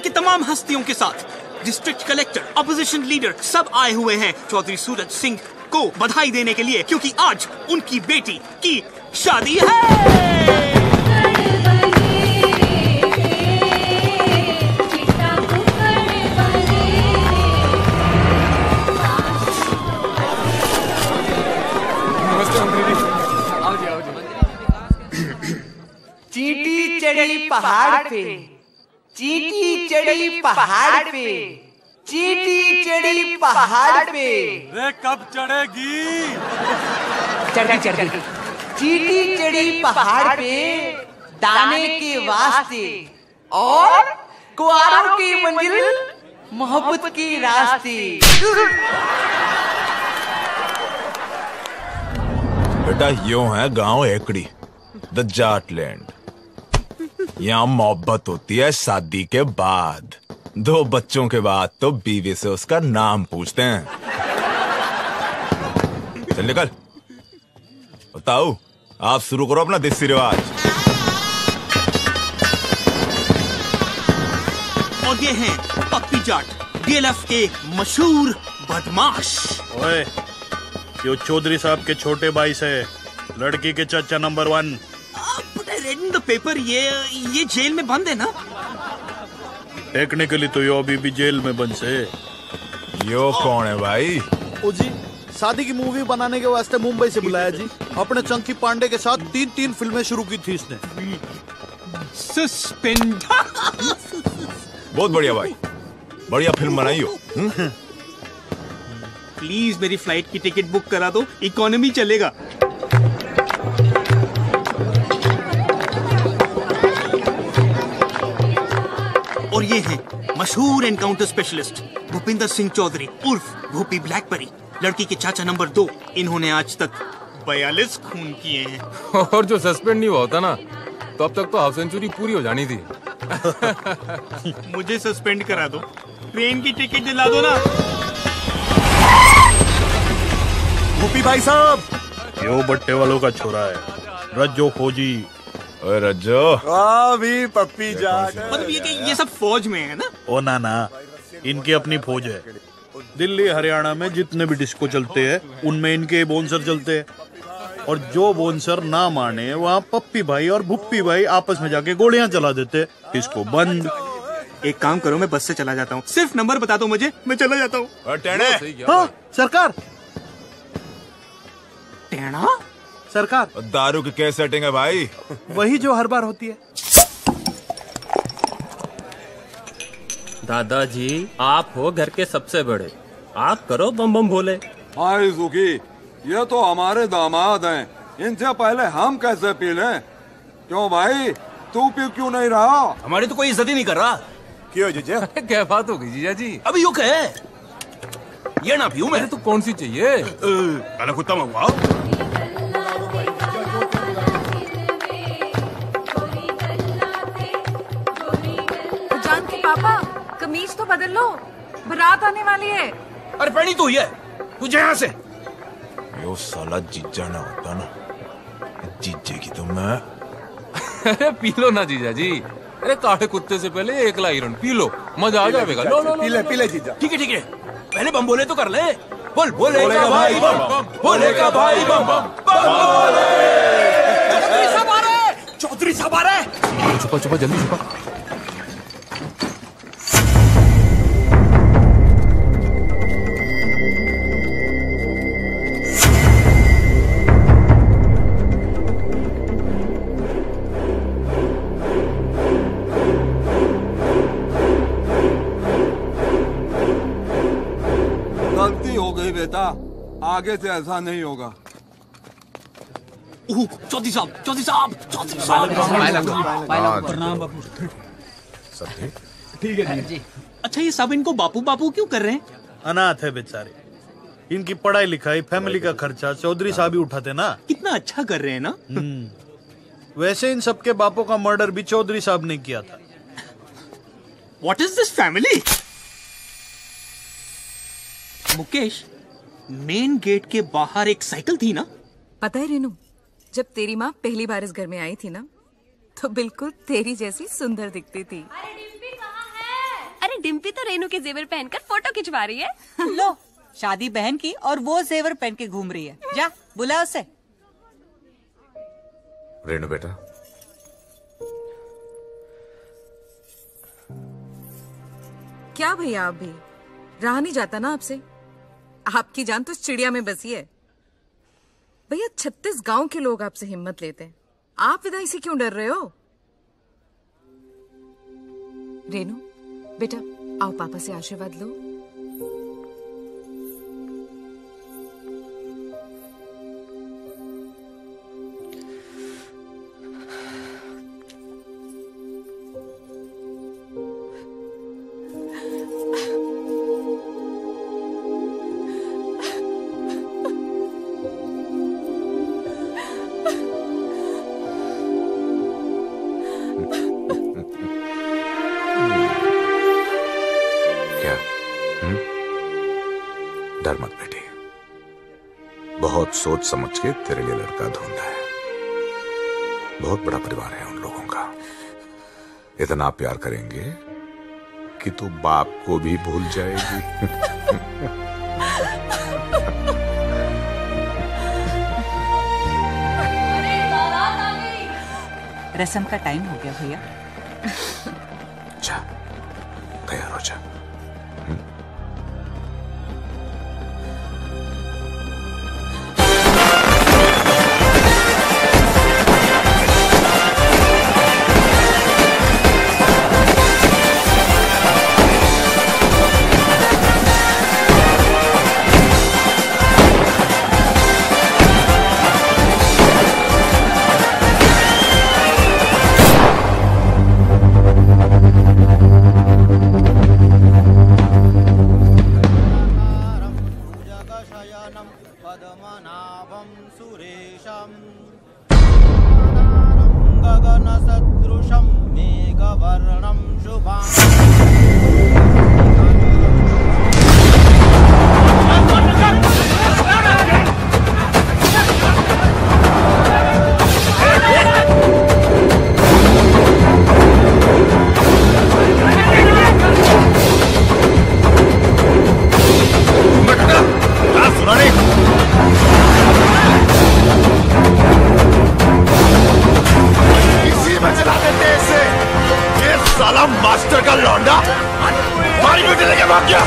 की तमाम हस्तियों के साथ डिस्ट्रिक्ट कलेक्टर, अपोजिशन लीडर सब आए हुए हैं चौधरी सूरज सिंह को बधाई देने के लिए, क्योंकि आज उनकी बेटी की शादी है। चींटी चढ़ी पहाड़ पे, चींटी चढ़ी पहाड़ पे, चींटी चढ़ी पहाड़ पे। रे कब चढ़ेगी? चढ़ चींटी चढ़ी पहाड़ पे दाने के वास्ते और कुआरों की मंजिल मोहब्बत की रास्ते। बेटा यूं है गांव एकड़ी, द जाट लैंड। यहाँ मोहब्बत होती है शादी के बाद, 2 बच्चों के बाद तो बीवी से उसका नाम पूछते हैं। चल निकल। बताओ, आप शुरू करो अपना देसी रिवाज। और ये हैं पप्पी जाट, डीएलएफ के मशहूर बदमाश। ओए, यो चौधरी साहब के छोटे भाई से लड़की के चाचा number 1। Red in the paper, ये जेल में बंद है ना? टेक्निकली तो यो अभी भी जेल में बंद से। यो कौन है भाई? ओ जी, शादी की मूवी बनाने के वास्ते मुंबई से बुलाया जी। अपने चंकी पांडे के साथ 3 फिल्में शुरू की थी इसने। सस्पेंड। बहुत बढ़िया भाई, बढ़िया फिल्म बनाई हो। प्लीज मेरी फ्लाइट की टिकट बुक करा दो, इकोनॉमी चलेगा। और ये हैं मशहूर एनकाउंटर स्पेशलिस्ट भूपिंदर सिंह चौधरी उर्फ भूपी ब्लैकबेरी, लड़की के चाचा नंबर 2। इन्होंने आज तक 42 खून किए हैं। और जो सस्पेंड नहीं हुआ होता ना, तो अब तक तो हाफ सेंचुरी पूरी हो जानी थी। मुझे सस्पेंड करा दो, ट्रेन की टिकट दिला दो ना। भूपी भाई साहब, यो बट्टे वालों का छोरा है, रज्जो फौजी। ओए रज्जो, भी पप्पी जाट। मतलब ये सब फौज में है ना? ओ ना, इनकी अपनी फौज है। दिल्ली हरियाणा में जितने भी डिस्को चलते हैं उनमें इनके बोनसर चलते हैं, और जो बोनसर ना माने वहाँ पप्पी भाई और भुप्पी भाई आपस में जाके गोलियां चला देते। इसको बंद। एक काम करो, मैं बस से चला जाता हूँ, सिर्फ नंबर बता दो मुझे, मैं चला जाता हूँ। हाँ सरकार, टेढ़ा सरकार। दारू की क्या सेटिंग है भाई? वही जो हर बार होती है। दादाजी, आप हो घर के सबसे बड़े, आप करो बम बम भोले। हाय सुखी, ये तो हमारे दामाद हैं, इनसे पहले हम कैसे पी लें? क्यों भाई, तू पी क्यों नहीं रहा? हमारी तो कोई इज्जत ही नहीं कर रहा। क्यों जीजा? क्या बात हो गई जीजा जी? अभी यो कहे ये ना पीऊं मैं। तो कौन सी चाहिए? काला कुत्ता मंगवाओ। पापा, कमीज तो बदल लो, बारात आने वाली है। अरे पहनी तो है, तुझे यहाँ से। यो साला जीजा ना होता ना, जीजे की तो मैं। अरे पी लो ना जीजा जी। अरे काटे कुत्ते से पहले 1 लाइरन पी लो, मजा आ जाएगा। लो पी ले जीजा। ठीक है, पहले बम बोले तो कर ले। बोल भोले का भाई बम बम, भोले का भाई बम बम बोले। चौधरी साहब आ रहे। छुपा जल्दी छुपा। गलती हो गई बेटा, आगे से ऐसा नहीं होगा। चौधरी साहब। प्रणाम बापू। ठीक है जी। अच्छा, ये सब इनको बापू बापू क्यों कर रहे हैं? अनाथ है बेचारे, इनकी पढ़ाई लिखाई फैमिली का खर्चा चौधरी साहब ही उठाते ना। कितना अच्छा कर रहे हैं ना। वैसे इन सबके बापों का मर्डर भी चौधरी साहब ने किया था। What is this family? Mukesh, main gate के बाहर एक साइकिल थी ना? पता है रेनू, जब तेरी माँ पहली बार इस घर में आई थी ना, तो बिल्कुल तेरी जैसी सुंदर दिखती थी। अरे डिम्पी कहाँ है? डिम्पी तो रेनू के जेवर पहनकर फोटो खिंचवा रही है। लो, शादी बहन की और वो जेवर पहन के घूम रही है। जा बुला उसे। रेनू बेटा, क्या भैया आप भी रहा नहीं जाता ना आपसे। आपकी जान तो चिड़िया में बसी है भैया। 36 गांव के लोग आपसे हिम्मत लेते हैं, आप विदाई से क्यों डर रहे हो? रेनू बेटा आओ, पापा से आशीर्वाद लो। डर मत बेटी, बहुत सोच समझ के तेरे लिए लड़का ढूंढा है। बहुत बड़ा परिवार है उन लोगों का, इतना प्यार करेंगे कि तू बाप को भी भूल जाएगी। रस्म का टाइम हो गया भैया। जा तैयार हो जा। मास्टर का लौंडा हमारी बेटी लेके भाग गया।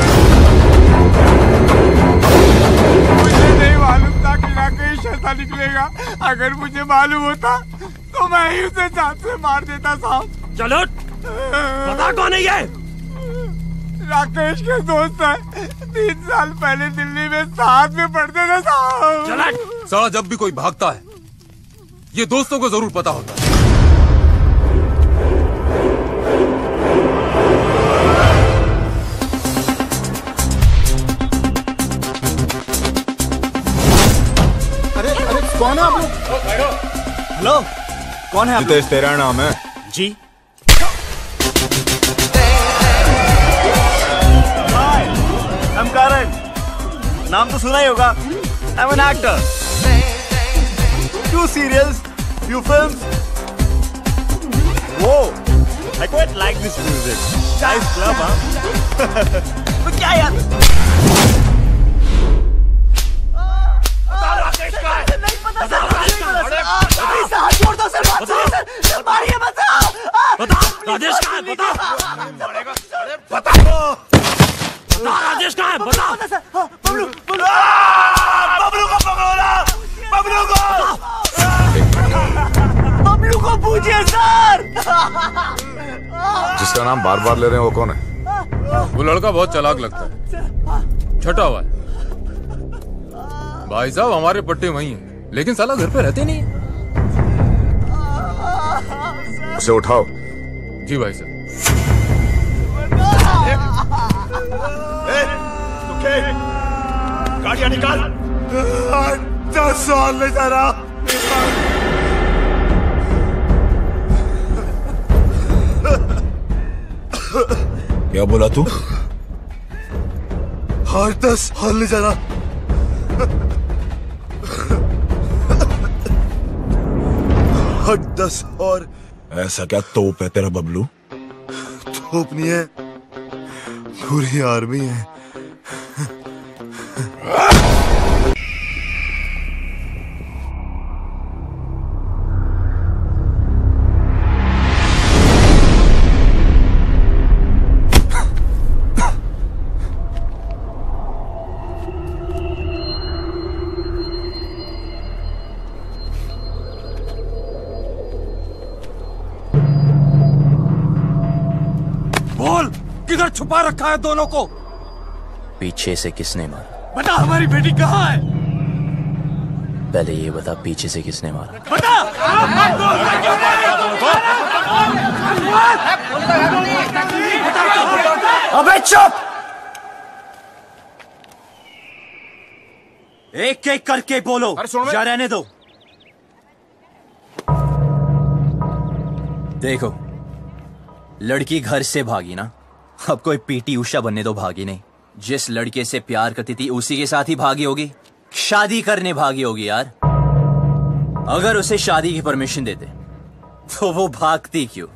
मुझे नहीं मालूम था कि राकेश ऐसा निकलेगा। अगर मुझे मालूम होता तो मैं ही उसे जान से मार देता साहब। चलो बता कौन है ये? राकेश के दोस्त है, 3 साल पहले दिल्ली में साथ में पढ़ते थे साहब। चला साला, जब भी कोई भागता है ये दोस्तों को जरूर पता होता है। कौन है आप लोग? हेलो, कौन है आप? जितेश तेरा नाम है? जी। हाय, I'm Karan। नाम तो सुना ही होगा। I'm an actor। 2 serials, few films। Whoa, I quite like this music। Nice club, हाँ? तो क्या यार? राजेश कहाँ है? बता राजेश कहाँ है? बता। बबलू को पकड़ो ना, बबलू को पूछिए सर। जिसका नाम बार बार ले रहे हैं वो कौन है? वो लड़का बहुत चालाक लगता है, छटा हुआ है। भाई साहब हमारे पट्टे वही हैं, लेकिन साला घर पे रहते नहीं है। उसे उठाओ। जी भाई साहब। गाड़ियां निकाल। 10 साल ले जा रहा। क्या बोला तू? हर 10 साल ले जा रहा। हर 10 और। ऐसा क्या तोप है तेरा बबलू? तोप नहीं है, पूरी आर्मी है। बोल, किधर छुपा रखा है दोनों को? पीछे से किसने मारा? बता, हमारी बेटी कहाँ है? पहले ये बता, पीछे से किसने मारा? बता! अबे चुप! एक एक करके बोलो या रहने दो। देखो, लड़की घर से भागी ना, अब कोई पीटी उषा बनने तो भागी नहीं। जिस लड़के से प्यार करती थी उसी के साथ ही भागी होगी, शादी करने भागी होगी यार। अगर उसे शादी की परमिशन देते तो वो भागती क्यों?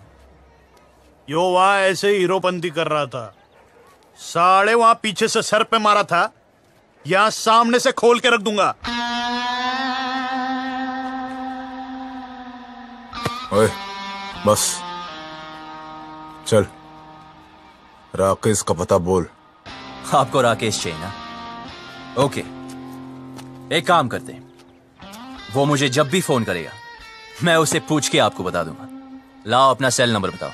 यो वहां ऐसे हीरोपंती कर रहा था, साले वहां पीछे से सर पे मारा था, यहां सामने से खोल के रख दूंगा। ओए, बस चल, राकेश का पता बोल। आपको राकेश चाहिए ना? ओके, एक काम करते हैं, वो मुझे जब भी फोन करेगा मैं उसे पूछ के आपको बता दूंगा। लाओ अपना सेल नंबर बताओ।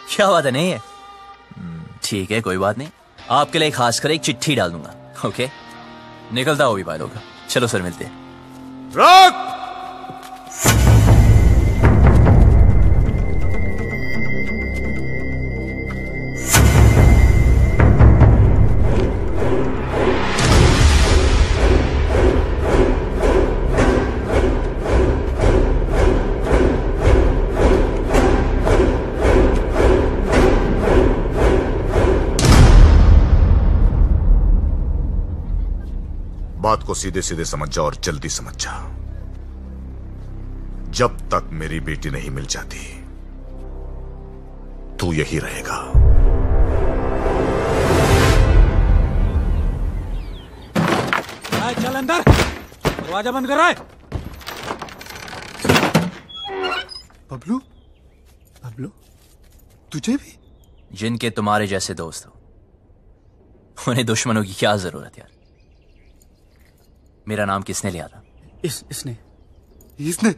क्या बात है, नहीं है? ठीक है, कोई बात नहीं, आपके लिए खास कर एक चिट्ठी डाल दूंगा। ओके, निकलता हो भी भाई लोग। चलो सर, मिलते हैं। रोक! बात को सीधे सीधे समझ जा और जल्दी समझ जा। जब तक मेरी बेटी नहीं मिल जाती तू यही रहेगा। चल अंदर, दरवाजा बंद कर रहा है। बबलू, बबलू, तुझे भी? जिनके तुम्हारे जैसे दोस्त हो उन्हें दुश्मनों की क्या जरूरत यार। मेरा नाम किसने लिया था? इसने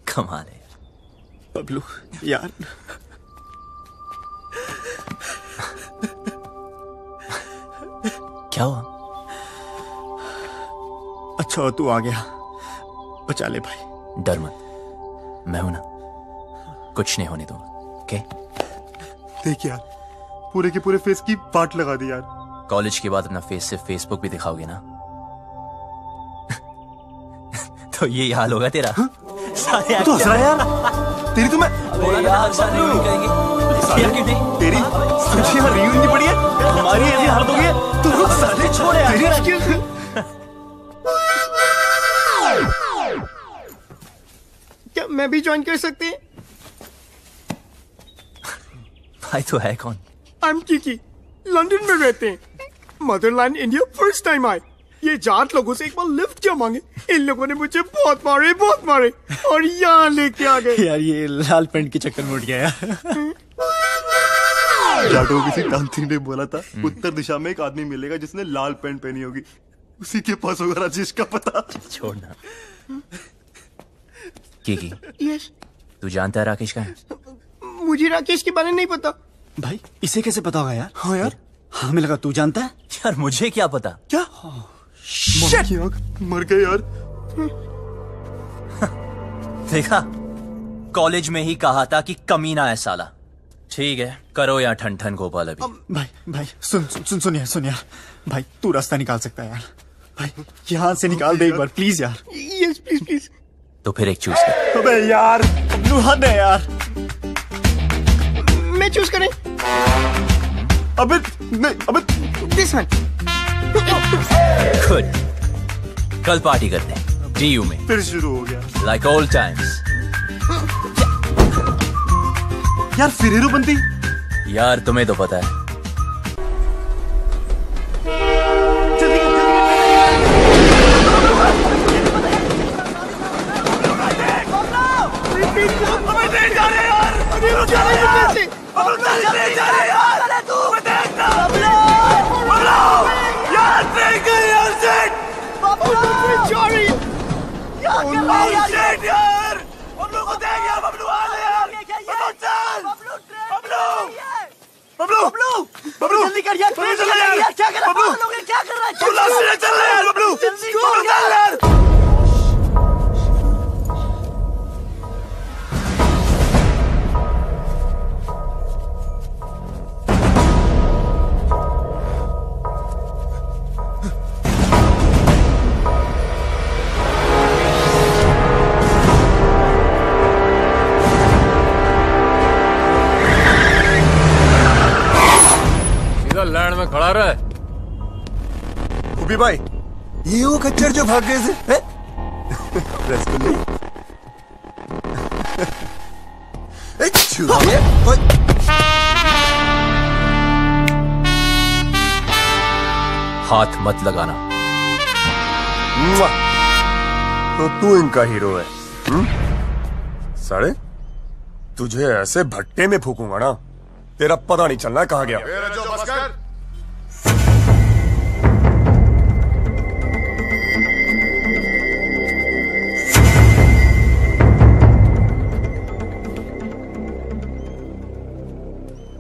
कमाल है यार। बबलू यार, क्या हुआ? अच्छा तू आ गया, बचा ले भाई। डर मत, मैं हूं ना, कुछ नहीं होने दूंगा। ओके? देख यार, पूरे के पूरे फेस की पार्ट लगा दी यार। कॉलेज के बाद अपना फेस से फेसबुक भी दिखाओगे ना तो ये हाल होगा तेरा। सारे तो हंस रहा है यार। तेरी तो मैं बोला था हर साल रियूनियन करेंगे। तेरी तुझे यहाँ रियूनियन की पड़ी है, हमारी ऐसी हालत हो गई है तो साले छोड़े यार। क्या मैं भी ज्वाइन कर सकते हैं? भाई तो है कौन? आई एम किकी, लंदन में रहते हैं। मदरलैंड इंडिया फर्स्ट टाइम आए। ये जाट लोगों से एक बार लिफ्ट क्या मांगे, इन लोगों ने मुझे बहुत मारे और यहाँ लेके आ गए। यार ये लाल पेंट के चक्कर में उठ गया यार। जाटों किसी तांत्रिक ने बोला था उत्तर दिशा में एक आदमी मिलेगा जिसने लाल पेंट पहनी होगी, उसी के पास होगा राजेश का पता। छोड़ना। किकी, यस, तू जानता है राकेश कहाँ है? मुझे राकेश के बारे में नहीं पता। भाई इसे कैसे पता होगा यार? हाँ यार, हाँ हमें लगा तू जानता है। यार मुझे क्या पता? क्या? मर गए यार। देखा, कॉलेज में ही कहा था कि कमीना है साला। ठीक है, करो या ठन ठन गोपाल अभी। भाई सुन यार, भाई तू रास्ता निकाल सकता है यार। भाई यहाँ से निकाल दे एक बार प्लीज यार। Yes please. तो फिर एक चूज कर। अबे यार, हद है यार। मैं चूज करें? अबे दिस वन। गुड, कल पार्टी करते हैं डीयू में। फिर शुरू हो गया लाइक ओल्ड टाइम्स। यार फिर हीरोपंती। यार तुम्हें तो पता है। बबलू जल्दी कर यार, क्या कर रहा है? क्या कर रहा है? चल यार बबलू, चल यार। लैंड में खड़ा रहा है। उबी भाई, ये वो खच्चर जो भाग गए थे। रसगुल्ले। हाथ मत लगाना। तो तू इनका हीरो है। साले तुझे ऐसे भट्टे में फूकूंगा ना, तेरा पता नहीं चलना कहाँ गया।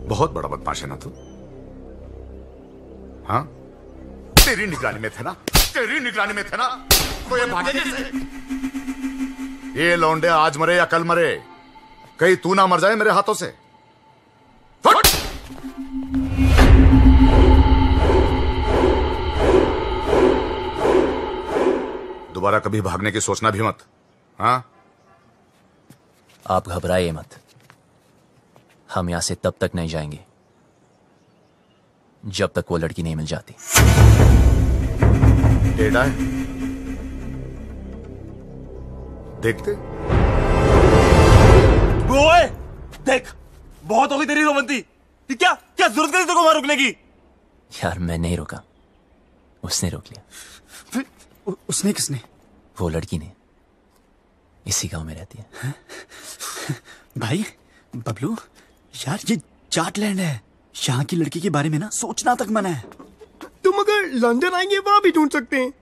बहुत बड़ा बदमाश है ना तू? हाँ, तेरी निगरानी में थे ना, तेरी निगरानी में थे ना, तो ये भागे कैसे? ये लौंडे आज मरे या कल मरे, कहीं तू ना मर जाए मेरे हाथों से। दोबारा कभी भागने की सोचना भी मत। हाँ, आप घबराइए मत। हम यहां से तब तक नहीं जाएंगे जब तक वो लड़की नहीं मिल जाती। टेढ़ा है, देखते। ओए, देख, बहुत होगी तेरी रोमंती। क्या क्या जरूरत करी तेरे को वहां रुकने की? यार मैं नहीं रुका, उसने रोक लिया। उसने किसने? वो लड़की ने। इसी गांव में रहती है। भाई बबलू, यार ये जाटलैंड है, यहाँ की लड़की के बारे में ना सोचना तक मना है। तुम अगर लंदन आएंगे वहां भी ढूंढ सकते हैं।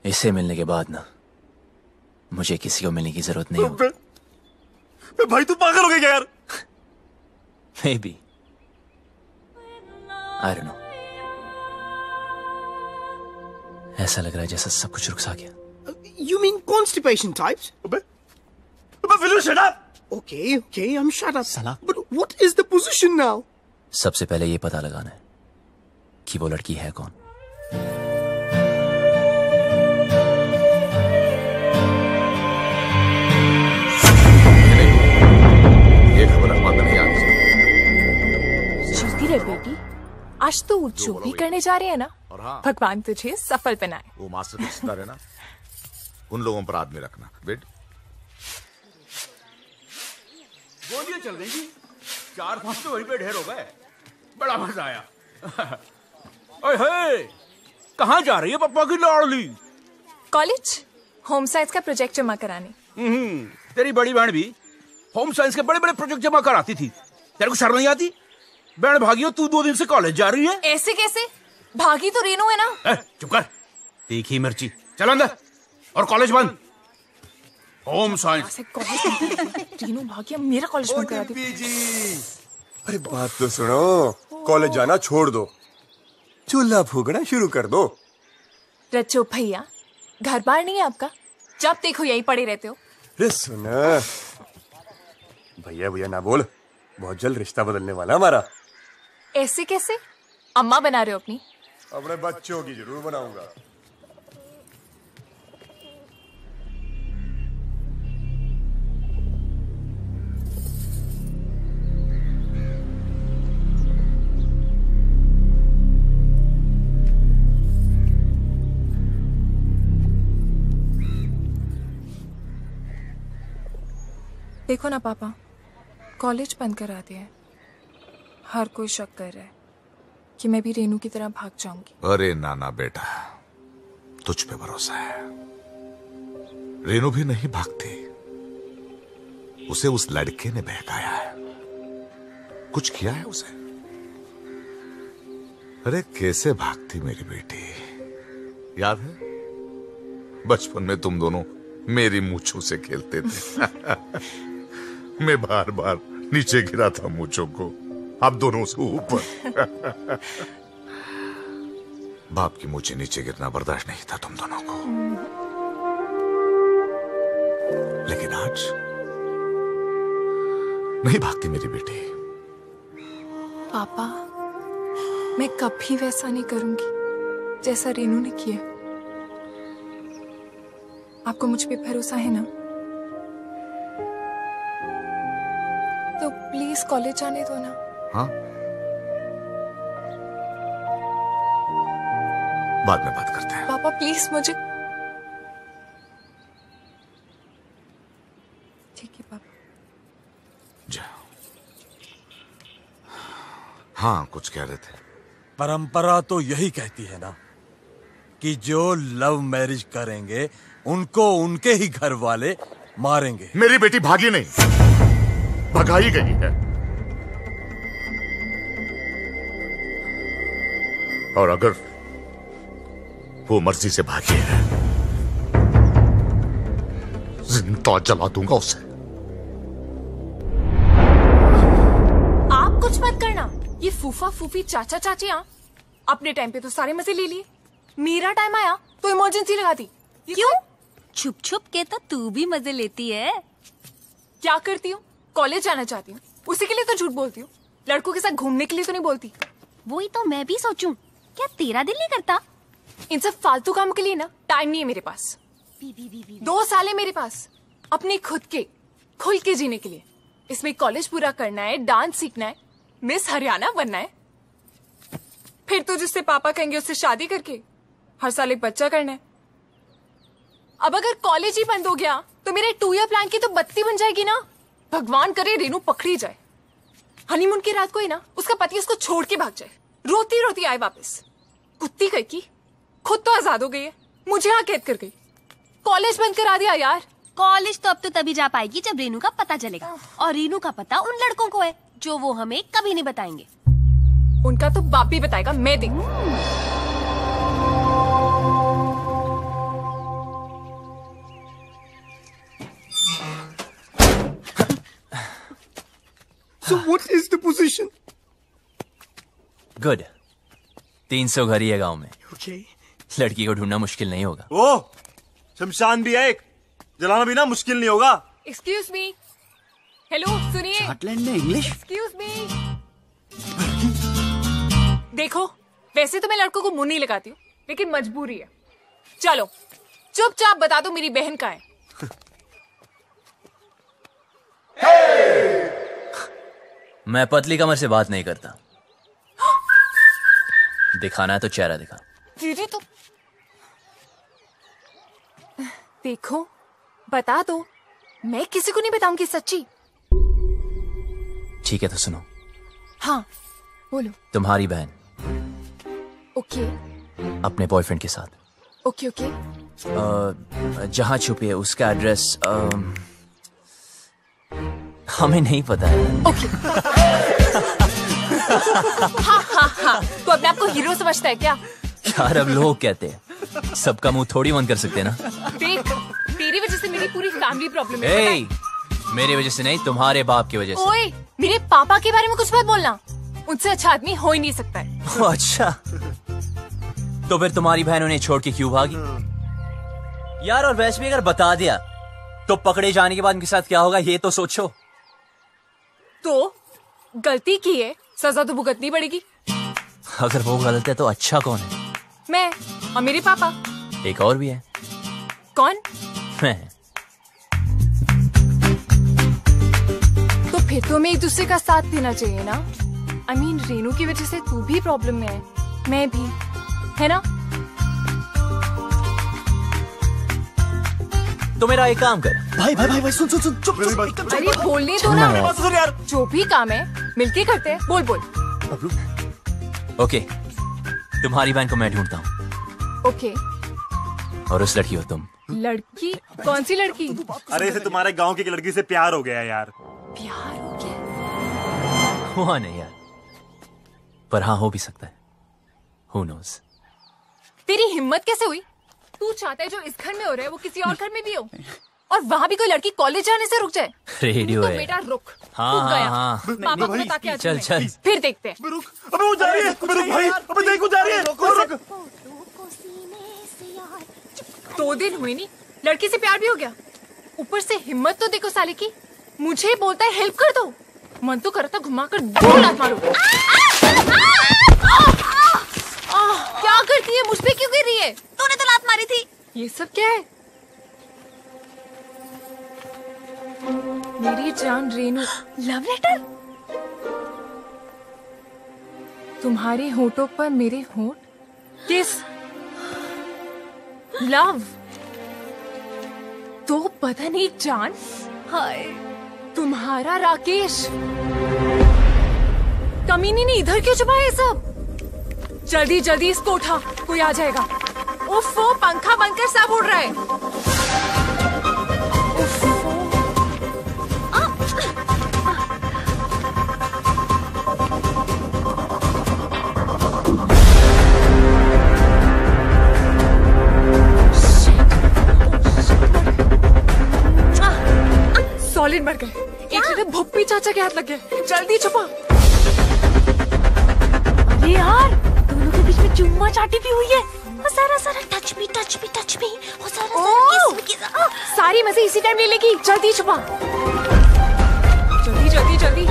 इसे मिलने के बाद ना मुझे किसी को मिलने की जरूरत नहीं होगी। भाई तू पागल हो गया यार। Maybe. I don't know. ऐसा लग रहा है जैसा सब कुछ रुक सा गया। You mean constipation types? Will you shut up? Okay, I'm shut up. But what is the position now? सबसे पहले ये पता लगाना है कि वो लड़की है कौन। ये खबर अखबार में नहीं आनी चाहिए। बेटी, आज तो जो भी करने जा रहे हैं ना, भगवान तुझे सफल बनाए। वो मास्टर का रिश्तेदार है ना, उन लोगों पर आदमी रखना। बेट गोलियां चल रही थी, 4-5 तो वहीं पे ढेर हो गए। बड़ा मजा आया। ओए, कहाँ जा रही है पप्पा की लाडली? कॉलेज होम साइंस का प्रोजेक्ट जमा कराने। तेरी बड़ी बहन भी होम साइंस के बड़े बड़े प्रोजेक्ट जमा कराती थी। तेरे को शर्म नहीं आती? बहन भागी हो, तू 2 दिन से कॉलेज जा रही है। ऐसे कैसे? भागी तो रेनू है ना। चुप कर, तीखी मिर्ची। चल अंदर, और कॉलेज बंद। Home science. रेनू भागी, मेरा कॉलेज बंद करा दी। अरे बात तो सुनो, कॉलेज जाना छोड़ दो, चूल्हा फूकना शुरू कर दो। रचो भैया, घर बार नहीं है आपका? जब देखो यही पड़े रहते हो। अरे सुना, भैया भैया ना बोल, बहुत जल्द रिश्ता बदलने वाला हमारा। ऐसे कैसे? अम्मा बना रहे हो अपनी? अपने बच्चों की जरूर बनाऊंगा। देखो ना पापा, कॉलेज बंद करा दिया है। हर कोई शक कर रहा है कि मैं भी रेनू की तरह भाग जाऊंगी। अरे नाना बेटा, तुझ पे भरोसा है। रेनू भी नहीं भागती, उसे उस लड़के ने बहकाया है। कुछ किया है उसे? अरे कैसे भागती मेरी बेटी, याद है बचपन में तुम दोनों मेरी मूंछों से खेलते थे। मैं बार बार नीचे गिरा था मूंछों को, आप दोनों से ऊपर। बाप की मूंछें नीचे गिरना बर्दाश्त नहीं था तुम दोनों को। लेकिन आज नहीं भागती मेरी बेटी। पापा, मैं कभी वैसा नहीं करूंगी जैसा रेनू ने किया। आपको मुझ पे भरोसा है ना? तो प्लीज कॉलेज जाने दो ना। हाँ, बाद में बात करते हैं। पापा प्लीज मुझे। ठीक है पापा। जाओ। हाँ, कुछ कह रहे थे? परंपरा तो यही कहती है ना कि जो लव मैरिज करेंगे उनको उनके ही घर वाले मारेंगे। मेरी बेटी भागी नहीं, भगाई गई है। और अगर वो मर्जी से भागी है, जिंदा जला दूंगा उसे। आप कुछ मत करना। ये फूफा फूफी चाचा चाचियां अपने टाइम पे तो सारे मजे ले लिए। मेरा टाइम आया तो इमरजेंसी लगा दी। क्यों? छुप छुप के तो तू भी मजे लेती है। क्या करती हूँ? कॉलेज जाना चाहती हूँ, उसी के लिए तो झूठ बोलती हूँ। लड़कों के साथ घूमने के लिए तो नहीं बोलती। वही तो मैं भी सोचूं, क्या तेरा दिल नहीं करता? इन सब फालतू काम के लिए ना टाइम नहीं है मेरे पास। 2 साल है मेरे पास अपने खुद के खुल के जीने के लिए। इसमें कॉलेज पूरा करना है, डांस सीखना है, मिस हरियाणा बनना है, फिर तो जिससे पापा कहेंगे उससे शादी करके हर साल एक बच्चा करना है। अब अगर कॉलेज ही बंद हो गया तो मेरे 2 ईयर प्लान की तो बत्ती बन जाएगी ना। भगवान करे रेनू पकड़ी जाए, हनीमून की रात को ही ना उसका पति उसको छोड़ के भाग जाए, रोती रोती आए वापस। कुत्ती कह की खुद तो आजाद हो गई है, मुझे यहाँ कैद कर गई। कॉलेज बंद करा दिया यार। कॉलेज तो अब तो तभी जा पाएगी जब रेनू का पता चलेगा, और रेनू का पता उन लड़कों को है जो वो हमें कभी नहीं बताएंगे। उनका तो बाप भी बताएगा, मैं देखूं। So what is the position? Good. 300 घर ही है गांव में। Okay. लड़की को ढूंढना मुश्किल नहीं होगा। ओ, शमशान भी है एक, जलाना भी ना मुश्किल नहीं होगा। एक्सक्यूज मी, हेलो सुनिए। स्कॉटलैंड में इंग्लिश? Excuse me. देखो, वैसे तो मैं लड़कों को मुंह नहीं लगाती हूँ, लेकिन मजबूरी है। चलो चुपचाप बता दो मेरी बहन कहाँ है। मैं पतली कमर से बात नहीं करता। दिखाना है तो चेहरा दिखा। दीदी तो देखो, बता दो, मैं किसी को नहीं बताऊंगी सच्ची। ठीक है तो सुनो। हाँ बोलो। तुम्हारी बहन ओके अपने बॉयफ्रेंड के साथ ओके ओके जहां छुपी है उसका एड्रेस हमें नहीं पता है। ओके हाँ हाँ हाँ, तो अपने आप को हीरो समझता है क्या? यार अब लोग कहते हैं, सबका मुंह थोड़ी बंद कर सकते हैं ना। देख, तेरी वजह से मेरी पूरी फैमिली प्रॉब्लम है। ए, मेरी वजह से नहीं, तुम्हारे बाप की वजह से। ओए, मेरे पापा के बारे में कुछ मत बोलना, उनसे अच्छा आदमी हो ही नहीं सकता है। अच्छा, तो फिर तुम्हारी बहन उन्हें छोड़ के क्यों भागी? यार और वैसे भी अगर बता दिया तो पकड़े जाने के बाद उनके साथ क्या होगा ये तो सोचो। तो गलती की है, सजा तो भुगतनी पड़ेगी। अगर वो गलत है तो अच्छा कौन है? मैं और मेरे पापा। एक और भी है। कौन? मैं। तो फिर तो हमें एक दूसरे का साथ देना चाहिए ना। I mean, रेनू की वजह से तू भी प्रॉब्लम में है, मैं भी, है ना? तो मेरा एक काम कर। भाई भाई भाई भाई सुन सुन सुन चुप चुप एकदम अरे बोलने दो ना। जो भी काम है मिलके करते हैं। बोल बोल। ओके, तुम्हारी बहन को मैं ढूंढता हूँ। ओके। और उस लड़की हो तुम। लड़की? कौन सी लड़की? अरे इसे तुम्हारे गांव की एक लड़की से प्यार हो गया यार। प्यार हो गया? हुआ नहीं यार, पर हाँ हो भी सकता है। Who knows? तेरी हिम्मत कैसे हुई? तू चाहता है जो इस घर में हो रहा है वो किसी और घर में भी हो, और वहाँ भी कोई लड़की कॉलेज जाने से रुक जाए? रेडियो तो है। बेटा रुक। हाँ, रुक गया। हाँ। पापा को बता के आ चल, चल। फिर देखते हैं। अबे वो जा रही है। अबे रुक भाई, अबे देख वो जा रही है। रुक। 2 दिन हुए नहीं, लड़की से प्यार भी हो गया। ऊपर से हिम्मत तो देखो साले की। मुझे बोलता है हेल्प कर दो। मन तो करता घुमा कर 2 लात मारूं। क्या करती है? मुझ पे क्यों गिर रही है? तूने तो लात मारी थी। ये सब क्या है? मेरी जान रेनू। Love letter? तुम्हारे होठों पर मेरे होठ? किस? लव? तो पता नहीं जान। हाय। तुम्हारा राकेश। कमीनी ने इधर क्यों छुपा है सब? जल्दी जल्दी इसको उठा, कोई आ जाएगा। उफ, वो पंखा बनकर सब उड़ रहा है। उफ, सॉलिड मर गए। एक जगह भुप्पी चाचा के हाथ लग गए। जल्दी छुपा। अरे यार, दोनों के बीच में चुम्मा चाटी भी हुई है। वो सारा सारा टच मी वो सारा किस सारी मजे इसी टाइम ले लेगी। जल्दी छुपा। जल्दी जल्दी जल्दी।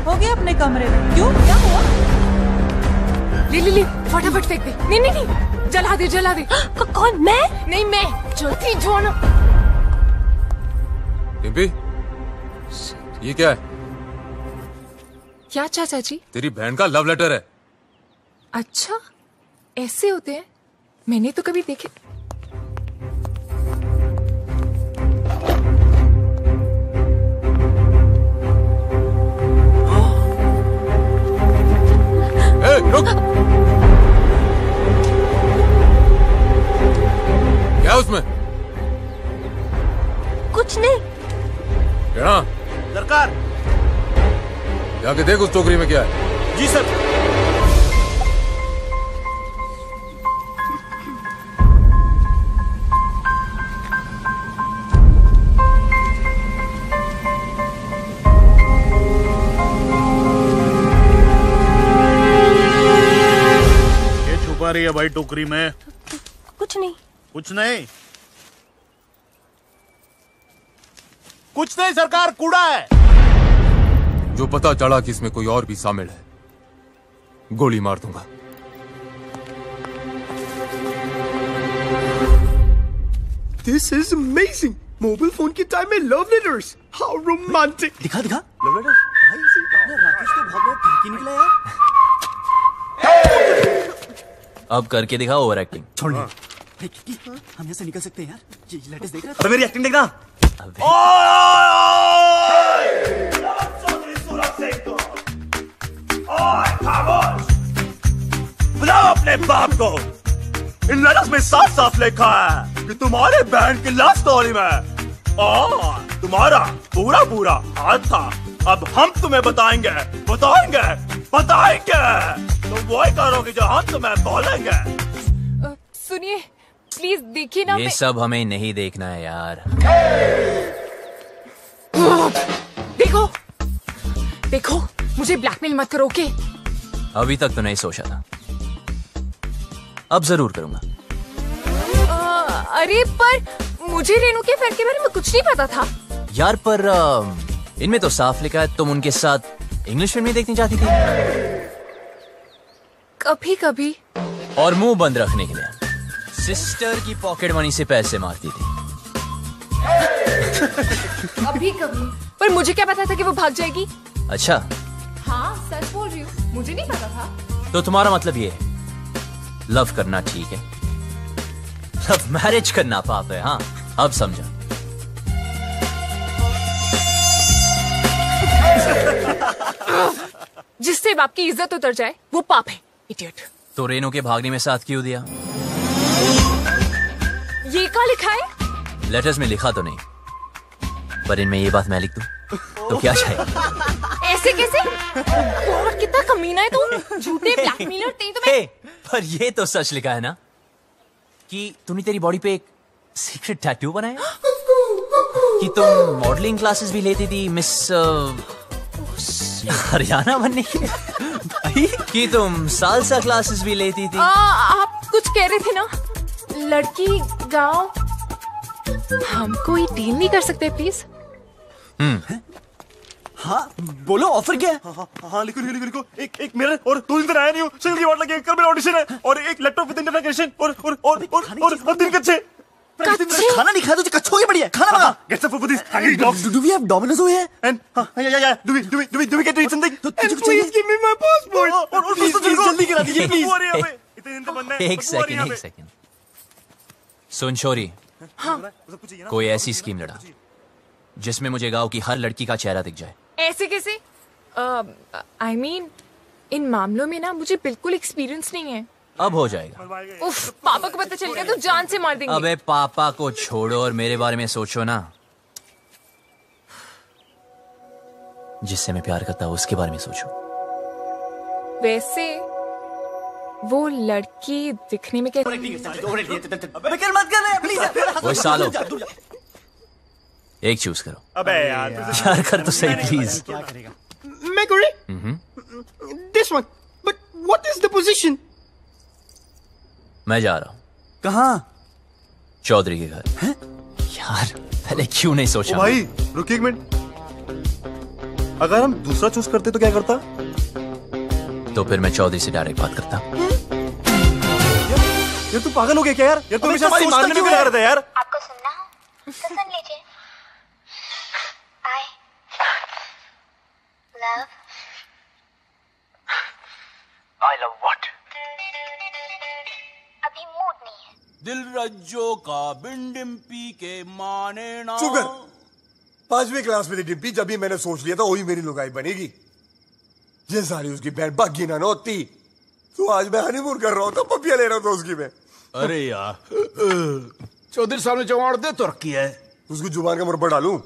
हो गया अपने कमरे में। क्यों, क्या हुआ? ले फटाफट फेंक दे। नहीं जला दे जला दे। कौन? मैं? नहीं मैं। जल्दी जो ना। डिम्पी, ये क्या है? क्या चाचा जी? तेरी बहन का लव लेटर है। अच्छा, ऐसे होते हैं? मैंने तो कभी देखे। रुक। क्या उसमें? कुछ नहीं। क्या? सरकार, जाके देख उस टोकरी में क्या है। जी सर। रही है भाई टोकरी में? कुछ नहीं। कुछ नहीं? कुछ नहीं सरकार, कूड़ा है। जो पता चला कि इसमें कोई और भी शामिल है, गोली मार दूंगा। This is amazing. Mobile phone के टाइम में लव लेटर्स। How romantic. दिखा लव लेटर। भाई से राकेश तो बहुत ठहकी निकला यार। अब करके दिखा ओवर एक्टिंग। छोड़ हम यहाँ से निकल सकते हैं यार। ये लेटेस्ट देख रहा है? अबे मेरी एक्टिंग देखना। बुलाओ अपने बाप को। इन लेटर्स में साफ साफ लिखा है कि तुम्हारे बहन की लव स्टोरी में तुम्हारा पूरा पूरा हाथ था। अब हम तुम्हें बताएंगे तुम वही करोगे जो हम तुम्हें बोलेंगे। सुनिए प्लीज, देखिए ना। ये सब हमें नहीं देखना है यार। देखो मुझे ब्लैकमेल मत करो। ओके? अभी तक तो नहीं सोचा था, अब जरूर करूंगा। अरे पर मुझे रेनू के अफेयर के बारे में कुछ नहीं पता था यार। पर इनमें तो साफ लिखा है तुम उनके साथ इंग्लिश फिल्में देखनी चाहती थी। कभी कभी। और मुंह बंद रखने के लिए सिस्टर की पॉकेट मनी से पैसे मारती थी। कभी कभी। पर मुझे क्या पता था कि वो भाग जाएगी। अच्छा, हाँ सच बोल रही हूँ, मुझे नहीं पता था। तो तुम्हारा मतलब ये है लव करना ठीक है, लव मैरिज करना पाप है। हाँ अब समझा। जिससे बाप की इज्जत उतर जाए वो पाप है, इडियट। तो रेनू के भागने में साथ क्यों दिया? ये क्या लिखा है? लेटर्स में लिखा तो नहीं, पर इनमें ये बात मैं लिख दूं तो क्या चाहिए? ऐसे कैसे? और कितना कमीना है तू, झूठे ब्लैकमेलर। तेरी तो मैं पर ये तो सच लिखा है ना कि तूने तेरी बॉडी पे एक सीक्रेट टैटू बनाया, कि तुम मॉडलिंग क्लासेस भी लेती थी मिस हरियाणा बनने के लिए, भाई कि तुम सालसा क्लासेस भी लेती थी। आप कुछ कह रहे थे ना, लड़की गांव। हम कोई डील नहीं कर सकते प्लीज? हाँ बोलो, ऑफर क्या है? हाँ लिखो लिखो लिखो। एक मिरर और 2 दिन तक आया नहीं हो, सिंगल की वाट लगी, कल मेरा ऑडिशन है, और एक लैपटॉप विद इंटरनेट कनेक्शन और 3 कच्चे। खाना नहीं खाया तो कच्छों की बढ़िया खाना मंगा। Get some food for these hungry dogs. Do we have Domino's over here? And yeah. Do we get to eat something? And please give me my passport. और Please, जल्दी करा दीजिए प्लीज। इतने दिन तो बनना है। एक सेकंड सुन छोरी, कोई ऐसी स्कीम लड़ा जिसमें मुझे गांव की हर लड़की का चेहरा दिख जाए। ऐसे कैसे? I mean, इन मामलों में ना मुझे बिल्कुल एक्सपीरियंस नहीं है। अब हो जाएगा। उफ, पापा को पता चल गया तो जान से मार देंगे। अबे पापा को छोड़ो और मेरे बारे में सोचो ना। जिससे मैं प्यार करता हूँ उसके बारे में सोचो। वैसे वो लड़की दिखने में कैसी? वो सालो एक चूज करो। अबे यार यार कर तो सही प्लीज। मैं करूँ? This one. But what is the position? मैं जा रहा हूँ। कहाँ? चौधरी के घर। है? यार पहले क्यों नहीं सोचा? भाई रुकिए एक मिनट, अगर हम दूसरा चूज करते तो क्या करता? तो फिर मैं चौधरी से डायरेक्ट बात करता। यार तू पागल हो गया क्या यार? यार तू हमेशा हमारी मारने में क्या करता है यार? आपको सुनना हो तो सुन लीजिए। I love what? अभी मूड नहीं है। दिल रज्जो का बिन डिम्पी के माने ना। चुप कर। 5वीं क्लास में थी डिम्पी, जब भी मैंने सोच लिया था वही मेरी लुगाई बनेगी। ये सारी उसकी बहन बागी ना होती तो आज मैं हनीमून कर रहा हूँ, तो पपिया ले रहा था उसकी मैं। अरे यार चौधरी साहब ने जवान दे तो रखी है, उसको जुबान का मुरब्बा डालूं?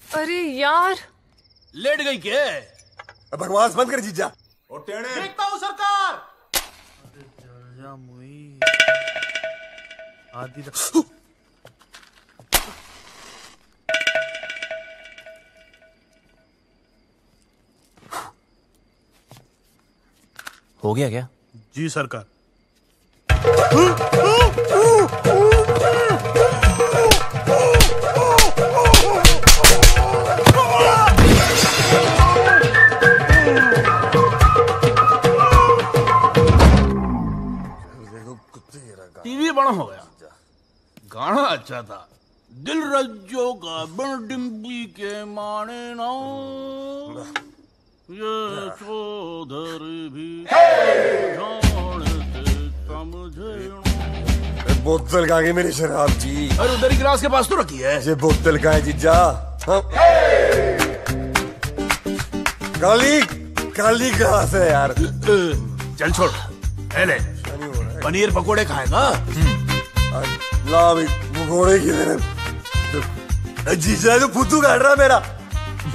अरे यार लेट गई क्या? बकवास बंद कर जीजा। देखता हूँ सरकार। हो गया क्या? जी सरकार। टीवी बड़ा हो गया, गाना अच्छा था। दिल रज्जो का बिन डिम्पी के माने ना, ये चौधरी भी बोतल कहाँ गई मेरी शराब जी? अरे उधर ही गिलास के पास तो रखी है। ये बोतल कहाँ है जीजा? काली काली गिलास है यार। चल छोड़, ले पनीर पकोड़े खाएगा? ला भाई पकोड़े की तरह। जीजा तो फुद्दू काट रहा मेरा।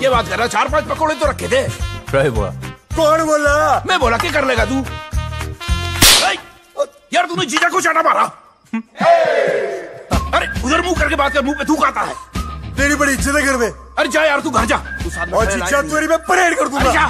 ये बात कर रहा, 4-5 पकोड़े तो रखे थे। बोला कौन बोला? मैं बोला क्या कर लेगा तू? यार तूने जीजा को चाटा मारा। अरे उधर मुंह करके बात कर, मुंह पे थूक आता है। तेरी बड़ी इज्जत है घर में। अरे जा यार तू घर जा, तू साथ में और जीजा तेरी मैं परेड कर दूंगा। जा।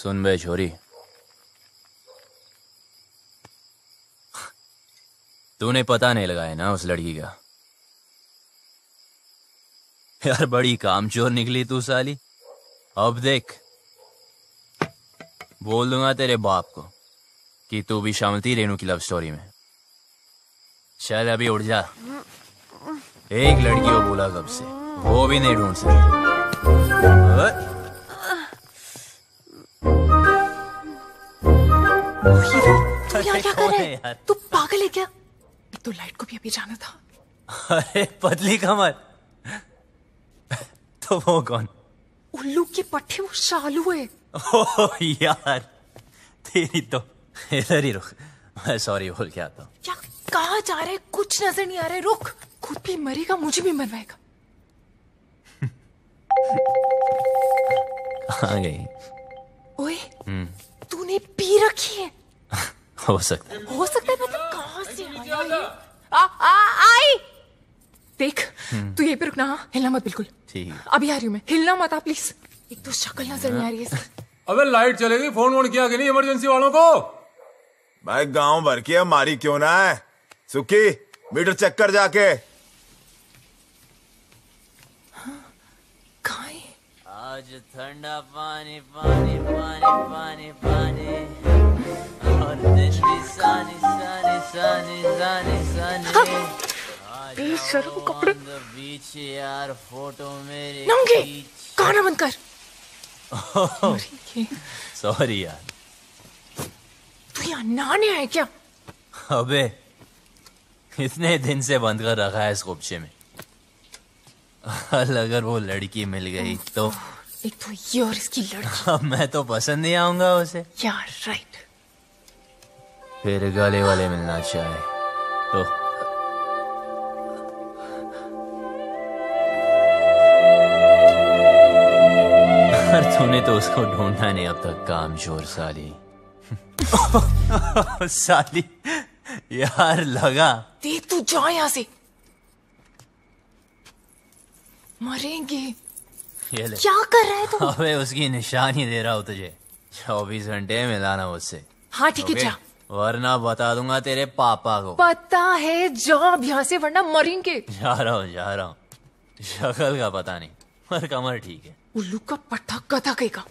सुन बे छोरी, तूने पता नहीं लगाया ना उस लड़की का? यार बड़ी कामचोर निकली तू साली। अब देख, बोल दूंगा तेरे बाप को कि तू भी शामिल थी रेनू की लव स्टोरी में। चल अभी उठ जा। एक लड़की को बोला कब से, वो भी नहीं ढूंढ सकती। तू यहाँ क्या कर रहा है? तू पागल है क्या? तो लाइट को भी अभी जाना था। अरे पतली कमर, तो वो कौन? उल्लू की पट्टी, वो शालू है। ओह यार, तेरी तो। इधर ही रुक, मैं सॉरी बोल के आता हूँ। क्या कहाँ जा रहे? कुछ नजर नहीं आ रहा है। रुक, खुद भी मरेगा, मुझे भी मरवाएगा। कहाँ गई? ओए, तूने पी रखी है। हो सकता है। हो सकता है मतलब कहाँ से आया ये? आई देख, तू यहीं पे रुकना। हाँ, हिलना मत बिल्कुल। ठीक है। अभी आ रही हूँ मैं, हिलना मत आप प्लीज। एक तो शक्ल नजर नहीं आ रही है। अबे लाइट चलेगी, फोन वोन किया कि नहीं इमरजेंसी वालों को? भाई गांव भर की हमारी क्यों ना है? सुखी, मीटर चेक कर जाके। आज ठंडा पानी पानी पानी पानी पानी, और दिन भी सानी सानी सानी सानी सानी। बेशर्म कपड़े। बीच यार फोटो मेरे नंगे, गाना बंद कर। सॉरी यार। तू यहाँ नहाने आया क्या? अबे इतने दिन से बंद कर रखा है इस खुपचे में। अगर वो लड़की मिल गई तो। एक तो ये और इसकी लड़की। अब मैं तो पसंद नहीं आऊंगा उसे। यार राइट। फिर गले वाले मिलना चाहे तो। तूने तो उसको ढूंढा नहीं अब तक, कामचोर साली। साली यार लगा। देख तू जा यहाँ से, मरेंगे। ये ले। क्या कर रहा है तू? अबे उसकी निशानी दे रहा हूँ तुझे। 24 घंटे मिलाना मुझसे। हाँ ठीक है जा, वरना बता दूंगा तेरे पापा को। पता है, जा अब यहाँ से वरना मरेंगे। जा रहा हूँ। शक्ल का पता नहीं, पर कमर ठीक है। उल्लू का पट्टा गधा कहेगा।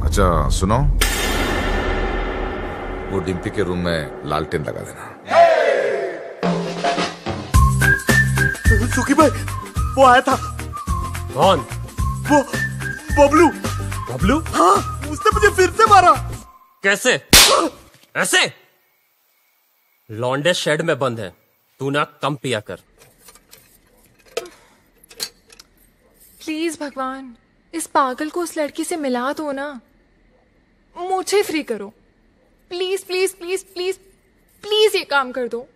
अच्छा सुनो, वो डिम्पी के रूम में लालटेन लगा देना। सुखी भाई, वो आया था। कौन? वो बबलू। बबलू? हाँ, उसने मुझे फिर से मारा। कैसे? ऐसे? लौंडे शेड में बंद है, तू ना कम पिया कर। प्लीज भगवान, इस पागल को उस लड़की से मिला दो ना। मुझे फ्री करो please please please please please, ये काम कर दो।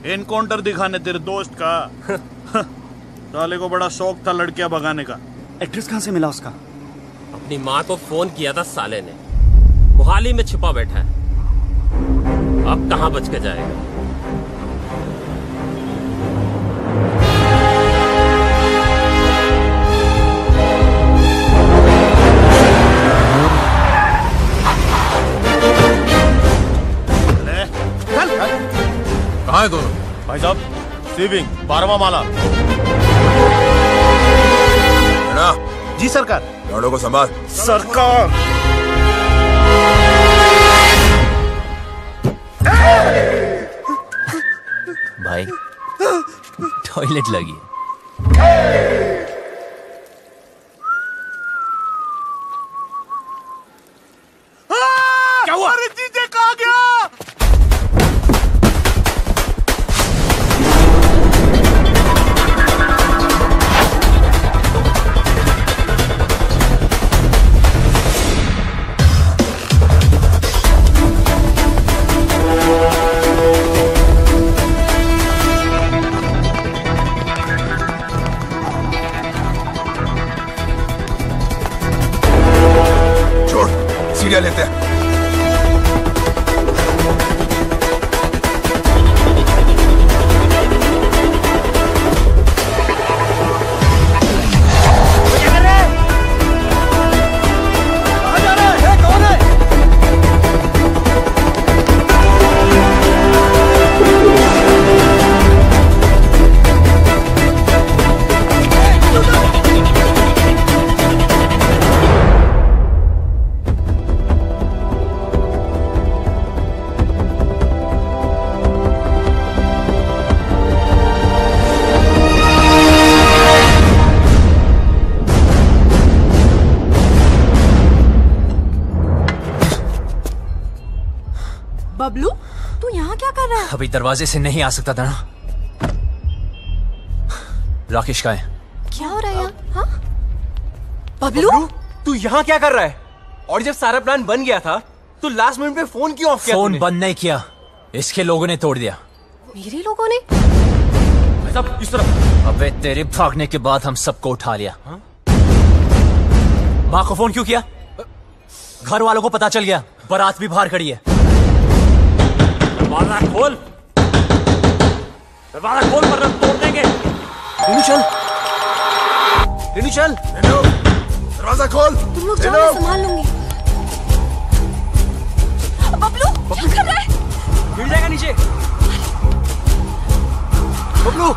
एनकाउंटर दिखाने तेरे दोस्त का। साले को बड़ा शौक था लड़कियां भगाने का। एड्रेस कहाँ से मिला उसका? अपनी माँ को फोन किया था साले ने, मोहाली में छिपा बैठा है। अब कहाँ बच के जाएगा? कहाँ है दोनों? भाई साहब, सीविंग 12वां माला। जी सरकार। गाड़ों को संभाल। सरकार। भाई टॉयलेट लगी है। क्या हुआ? अरे जीजे कहाँ गया? छोड़, सीढ़ियां लेते हैं। बबलू, तू यहाँ क्या कर रहा है? अभी दरवाजे से नहीं आ सकता था ना। राकेश का है। क्या हो रहा है यहाँ? हाँ? बबलू, तू यहाँ क्या कर रहा है? और जब सारा प्लान बन गया था तो लास्ट मिनट पे फोन क्यों ऑफ किया? फोन बंद नहीं किया, इसके लोगों ने तोड़ दिया। मेरे लोगों ने? सब इस तरफ। अबे तेरे भागने के बाद हम सबको उठा लिया। माँ को फोन क्यों किया? घर वालों को पता चल गया, बारात भी बाहर खड़ी है। दरवाजा खोल, दरवाजा खोल वरना तोड़ देंगे। रेनू चल, रेनू चल। रेनू, दरवाजा खोल। तुम लोग जाओ, मैं संभाल लूंगी। बबलू, क्या कर रहा है? गिर जाएगा नीचे। बबलू,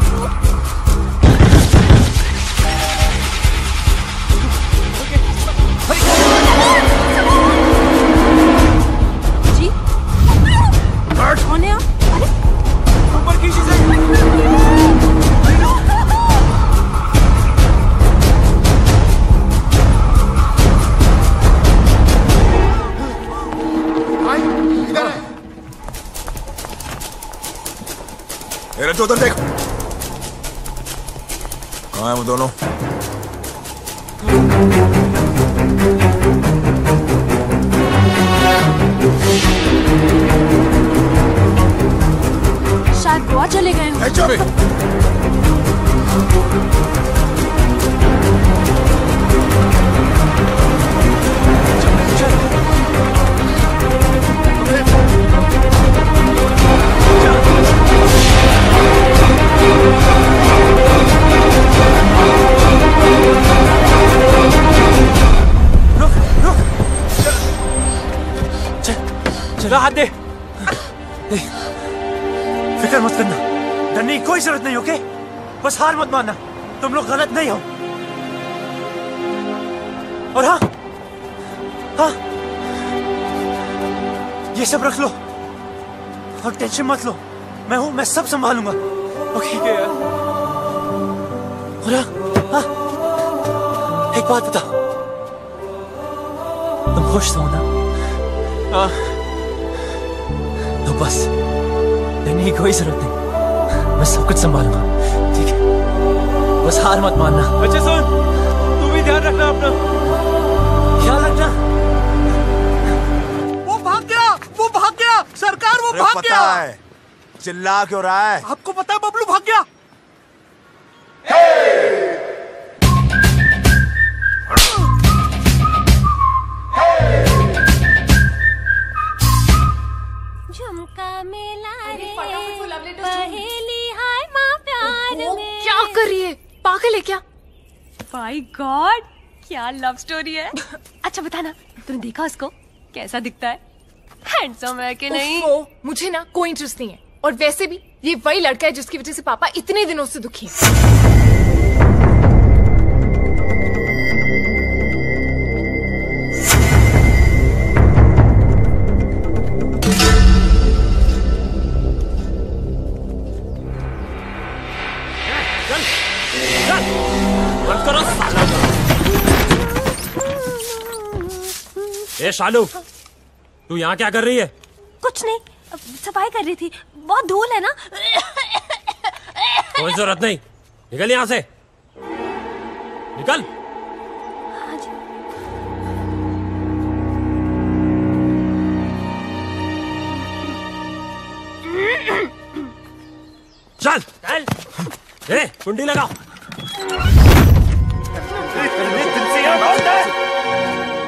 जी कौन है आप? अरे ऊपर की चीजें। रज्जू उधर देख। कहाँ है वो दोनों? शायद गोवा चले गए हों। चला हाथ दे। फिक्र मत करना, डरने की कोई जरूरत नहीं, ओके? बस हार मत मानना, तुम लोग गलत नहीं हो। और हाँ हाँ, ये सब रख लो और टेंशन मत लो, मैं हूं, मैं सब संभालूंगा, ओके? ठीक है यार। और हाँ, एक बात बता, तुम खुश हो ना? हाँ। तो बस डरने की कोई जरूरत नहीं, मैं सब कुछ संभालूंगा, ठीक है? बस हार मत मानना। अच्छा सुन, तू भी ध्यान रखना अपना, ख्याल रखना। वो भाग गया सरकार, वो भाग गया। चिल्ला क्यों रहा है? आपको पता है बबलू भाग गया। झुमका मेला रे पहेली हाय माँ प्यार में। क्या कर रही है? पागल है क्या? माय गॉड, क्या लव स्टोरी है। अच्छा बताना, तूने देखा उसको? कैसा दिखता है? हैंडसम है कि नहीं? मुझे ना कोई इंटरेस्ट नहीं है, और वैसे भी ये वही लड़का है जिसकी वजह से पापा इतने दिनों से दुखी हैं। ए शालू, तू यहाँ क्या कर रही है? कुछ नहीं, सफाई कर रही थी। बहुत धूल है ना। कोई जरूरत नहीं, निकल यहाँ से, निकल। चल चल, ए कुंडी लगाओ।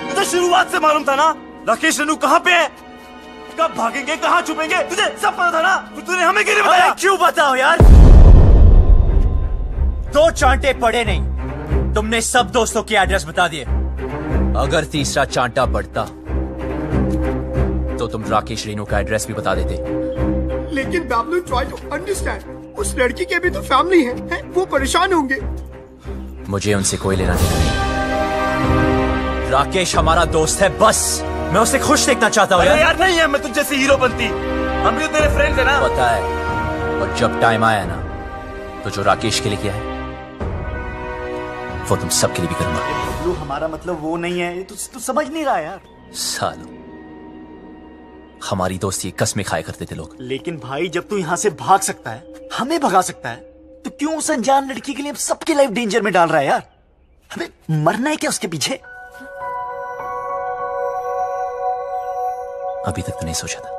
तुझे शुरुआत से मालूम था ना राकेश रेनू कहाँ पे है, कब भागेंगे, कहाँ छुपेंगे, तुझे सब पता था ना, फिर तूने हमें क्यों नहीं बताया? क्यों बताओ यार, दो चांटे पड़े नहीं, तुमने सब दोस्तों के एड्रेस बता दिए। अगर तीसरा चांटा पड़ता तो तुम राकेश रेनू का एड्रेस भी बता देते। लेकिन बाबलू, ट्राई टू अंडरस्टैंड, उस लड़की के भी तो फैमिली है, वो परेशान होंगे। मुझे उनसे कोई लेना देना नहीं। राकेश हमारा दोस्त है, बस मैं उसे खुश देखना चाहता हूँ। यार नहीं है, मैं तुझ जैसी हीरो बनती, हम भी तो तेरे फ्रेंड्स हैं ना। पता है, और जब टाइम आया ना तो जो राकेश के लिए किया है वो तुम सबके लिए भी करूंगा। बबलू, हमारा मतलब वो नहीं है, तू समझ नहीं रहा यार। सालों, हमारी दोस्ती कसमें खाया करते थे लोग। लेकिन भाई, जब तू यहाँ से भाग सकता है, हमें भगा सकता है, तो क्यों उस अनजान लड़की के लिए सबकी लाइफ डेंजर में डाल रहा है यार? हमें मरना है क्या उसके पीछे? अभी तक तो नहीं सोचा था।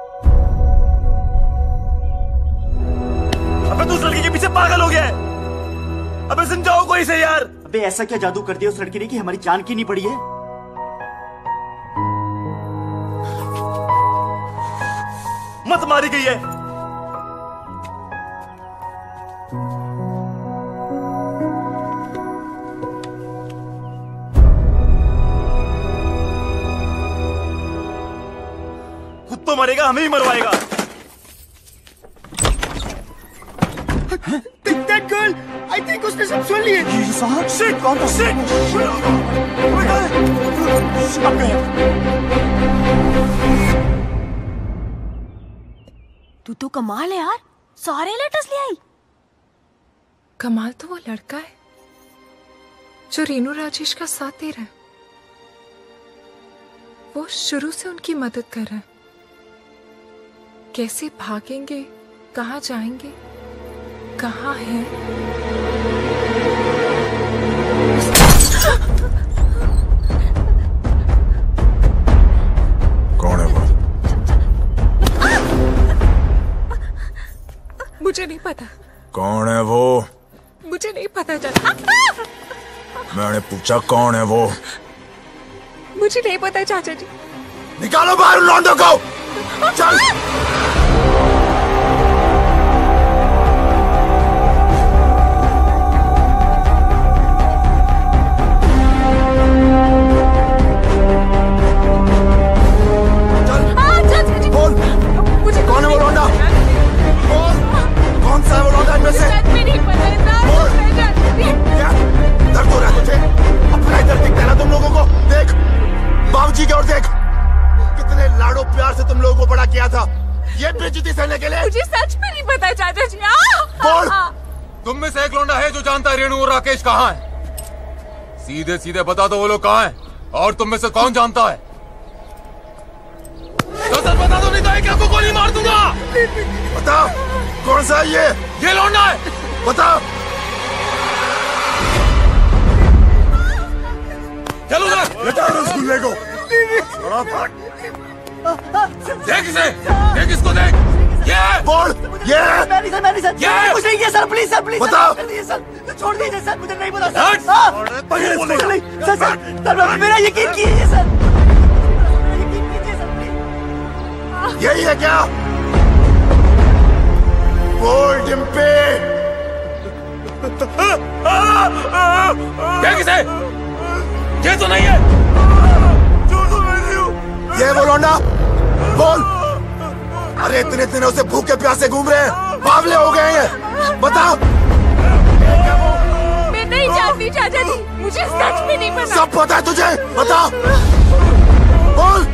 अबे तू उस लड़की के पीछे पागल हो गया है, अबे समझाओ कोई से यार। अबे ऐसा क्या जादू कर दिया उस लड़की ने कि हमारी जान की नहीं पड़ी है? मत मारी गई है। खुद तो मरेगा, हमें ही मरवाएगा। That girl, I think उसने सब सुन लिए। Shit, कौन था? Shit! अब गया। तू तो कमाल है यार, सारे लेटर्स ले आई। कमाल तो वो लड़का है जो रेनू राजेश का साथ दे रहा है। वो शुरू से उनकी मदद कर रहा है। कैसे भागेंगे, कहाँ जाएंगे, कहाँ है? कौन है वो? मुझे नहीं पता। कौन है वो? मुझे नहीं पता चला। मैंने पूछा कौन है वो? मुझे नहीं पता चाचा जी। निकालो बाहर लौंडों को। चल। कौन है वो लौंडा? कौन सा है वो लौंडा इनमें से? क्या दर्द हो रहा है तुझे? अपना इधर दिखता है ना तुम लोगों को? देख बाबूजी की ओर देख, कितने लाडो प्यार से तुम लोगों को बड़ा किया था, ये बेइज्जती सहने के लिए। मुझे सच में नहीं पता चाचा जी। बोल। तुम में से एक लौंडा है जो जानता है रेणु और राकेश कहाँ है? सीधे सीधे बता दो वो लोग कहाँ हैं, और तुम में से कौन जानता है? तो सच बता दो, नहीं तो एक को गोली मार दूंगा। बता कौन सा है ये लौंडा है, बता। चलो ना, बेटा रसगुल्ले को। देख इसे, देख इसको देख। बोल ये मैंने सर ये कुछ नहीं किया सर, प्लीज सर, प्लीज बताओ। कर दीजिए सर, छोड़ दीजिए सर, मुझे नहीं पता सर। हाँ, सर सर मेरा यकीन कीजिए सर, यकीन कीजिए सर प्लीज। यही है क्या? बोल डिम्पी। क्या किसे? ये तो नहीं है। ये वो लौंडा, बोल। अरे इतने दिनों से भूखे प्यासे घूम रहे हैं, बावले हो गए हैं, बताओ। मैं नहीं जानती चाचा जी, मुझे सच में नहीं पता। सब पता है तुझे, बताओ, बोल।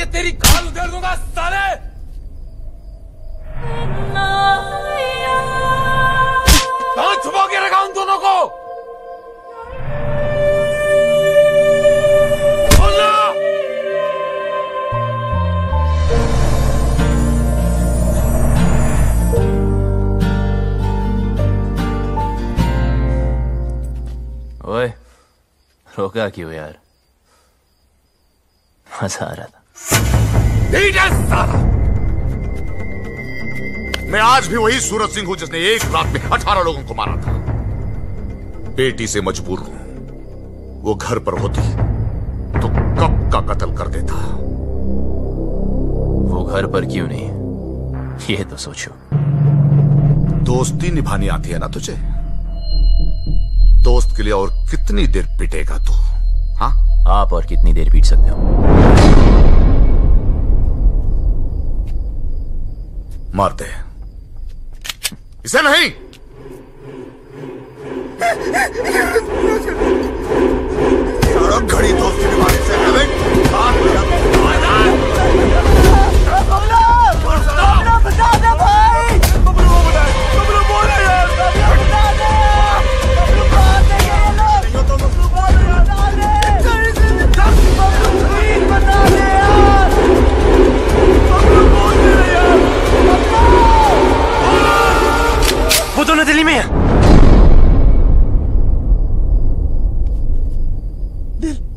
तेरी खाल उधेड़ दूंगा साले। कहां छुपा के रखा उन दोनों को? बोलना। ओए, रोका क्यों यार? मजा आ रहा था। मैं आज भी वही सूरज सिंह हूं जिसने एक रात में 18 लोगों को मारा था। बेटी से मजबूर हूं। वो घर पर होती तो कब का कत्ल कर देता। वो घर पर क्यों नहीं, ये तो सोचो। दोस्ती निभानी आती है ना तुझे? दोस्त के लिए और कितनी देर पिटेगा तू? हाँ, आप और कितनी देर पीट सकते हो? मार दे इसे। नहीं, घड़ी दोस्ती निभाने से बता दे भाई, बोल यार, बता दे। वो दोनों दिल्ली में है।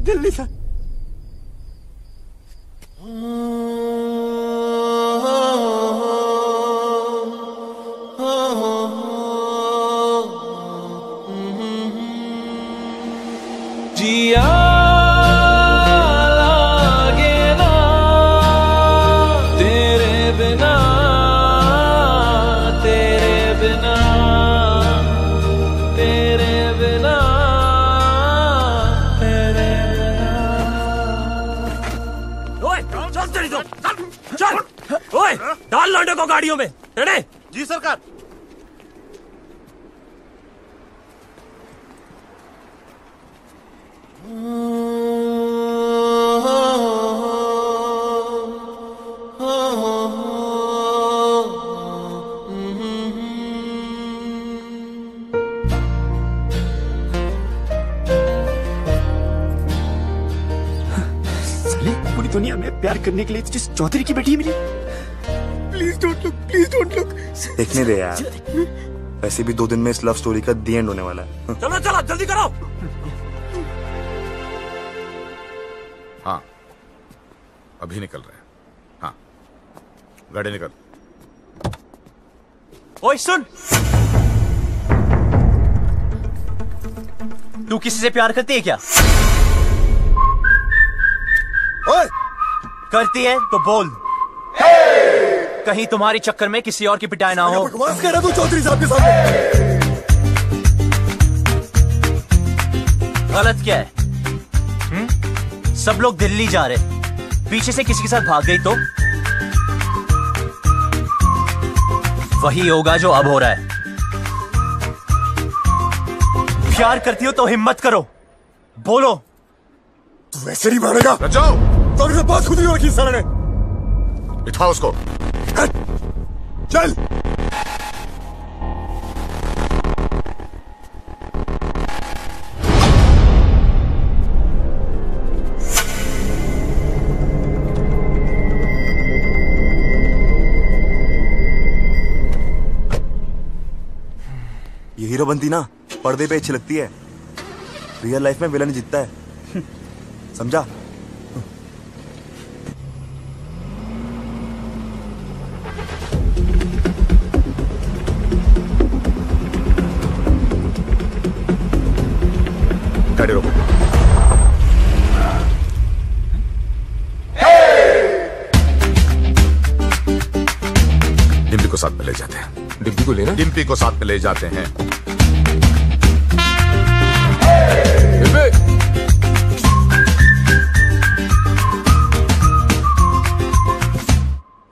दिल्ली सर। दोनों को गाड़ियों में। रेडी? जी सरकार। पूरी दुनिया में प्यार करने के लिए जिस चौधरी की बेटी मिली। Please don't look, please don't look. देखने दे यार, वैसे भी 2 दिन में इस लव स्टोरी का दी एंड होने वाला है। चलो चलो जल्दी करो। हाँ, अभी निकल रहे हैं। हाँ, गाड़ी निकल। ओए सुन, तू किसी से प्यार करती है क्या? ओए! करती है तो बोल। कहीं तुम्हारी चक्कर में किसी और की पिटाई ना हो। बकवास कर रहा तू चौधरी साहब के सामने। गलत क्या है? सब लोग दिल्ली जा रहे, पीछे से किसी के साथ भाग गई तो वही होगा जो अब हो रहा है। प्यार करती हो तो हिम्मत करो, बोलो। तू वैसे नहीं मानेगा। जाओ। तो अगर बात खुद ही हो रखी साले ने। बिठाओ उसको। चल। ये हीरो बनती ना पर्दे पे अच्छी लगती है, रियल लाइफ में विलन जीतता है, समझा? गाड़ी रोको। डिम्पी को साथ में ले जाते हैं। डिम्पी को लेना? डिम्पी को साथ में ले जाते हैं।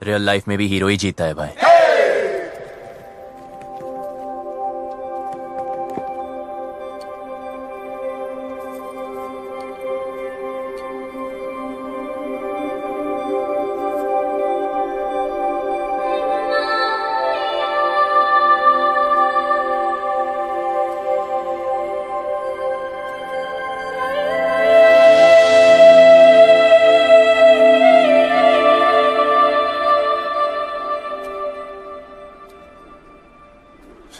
रियल लाइफ में भी हीरो ही जीता है भाई।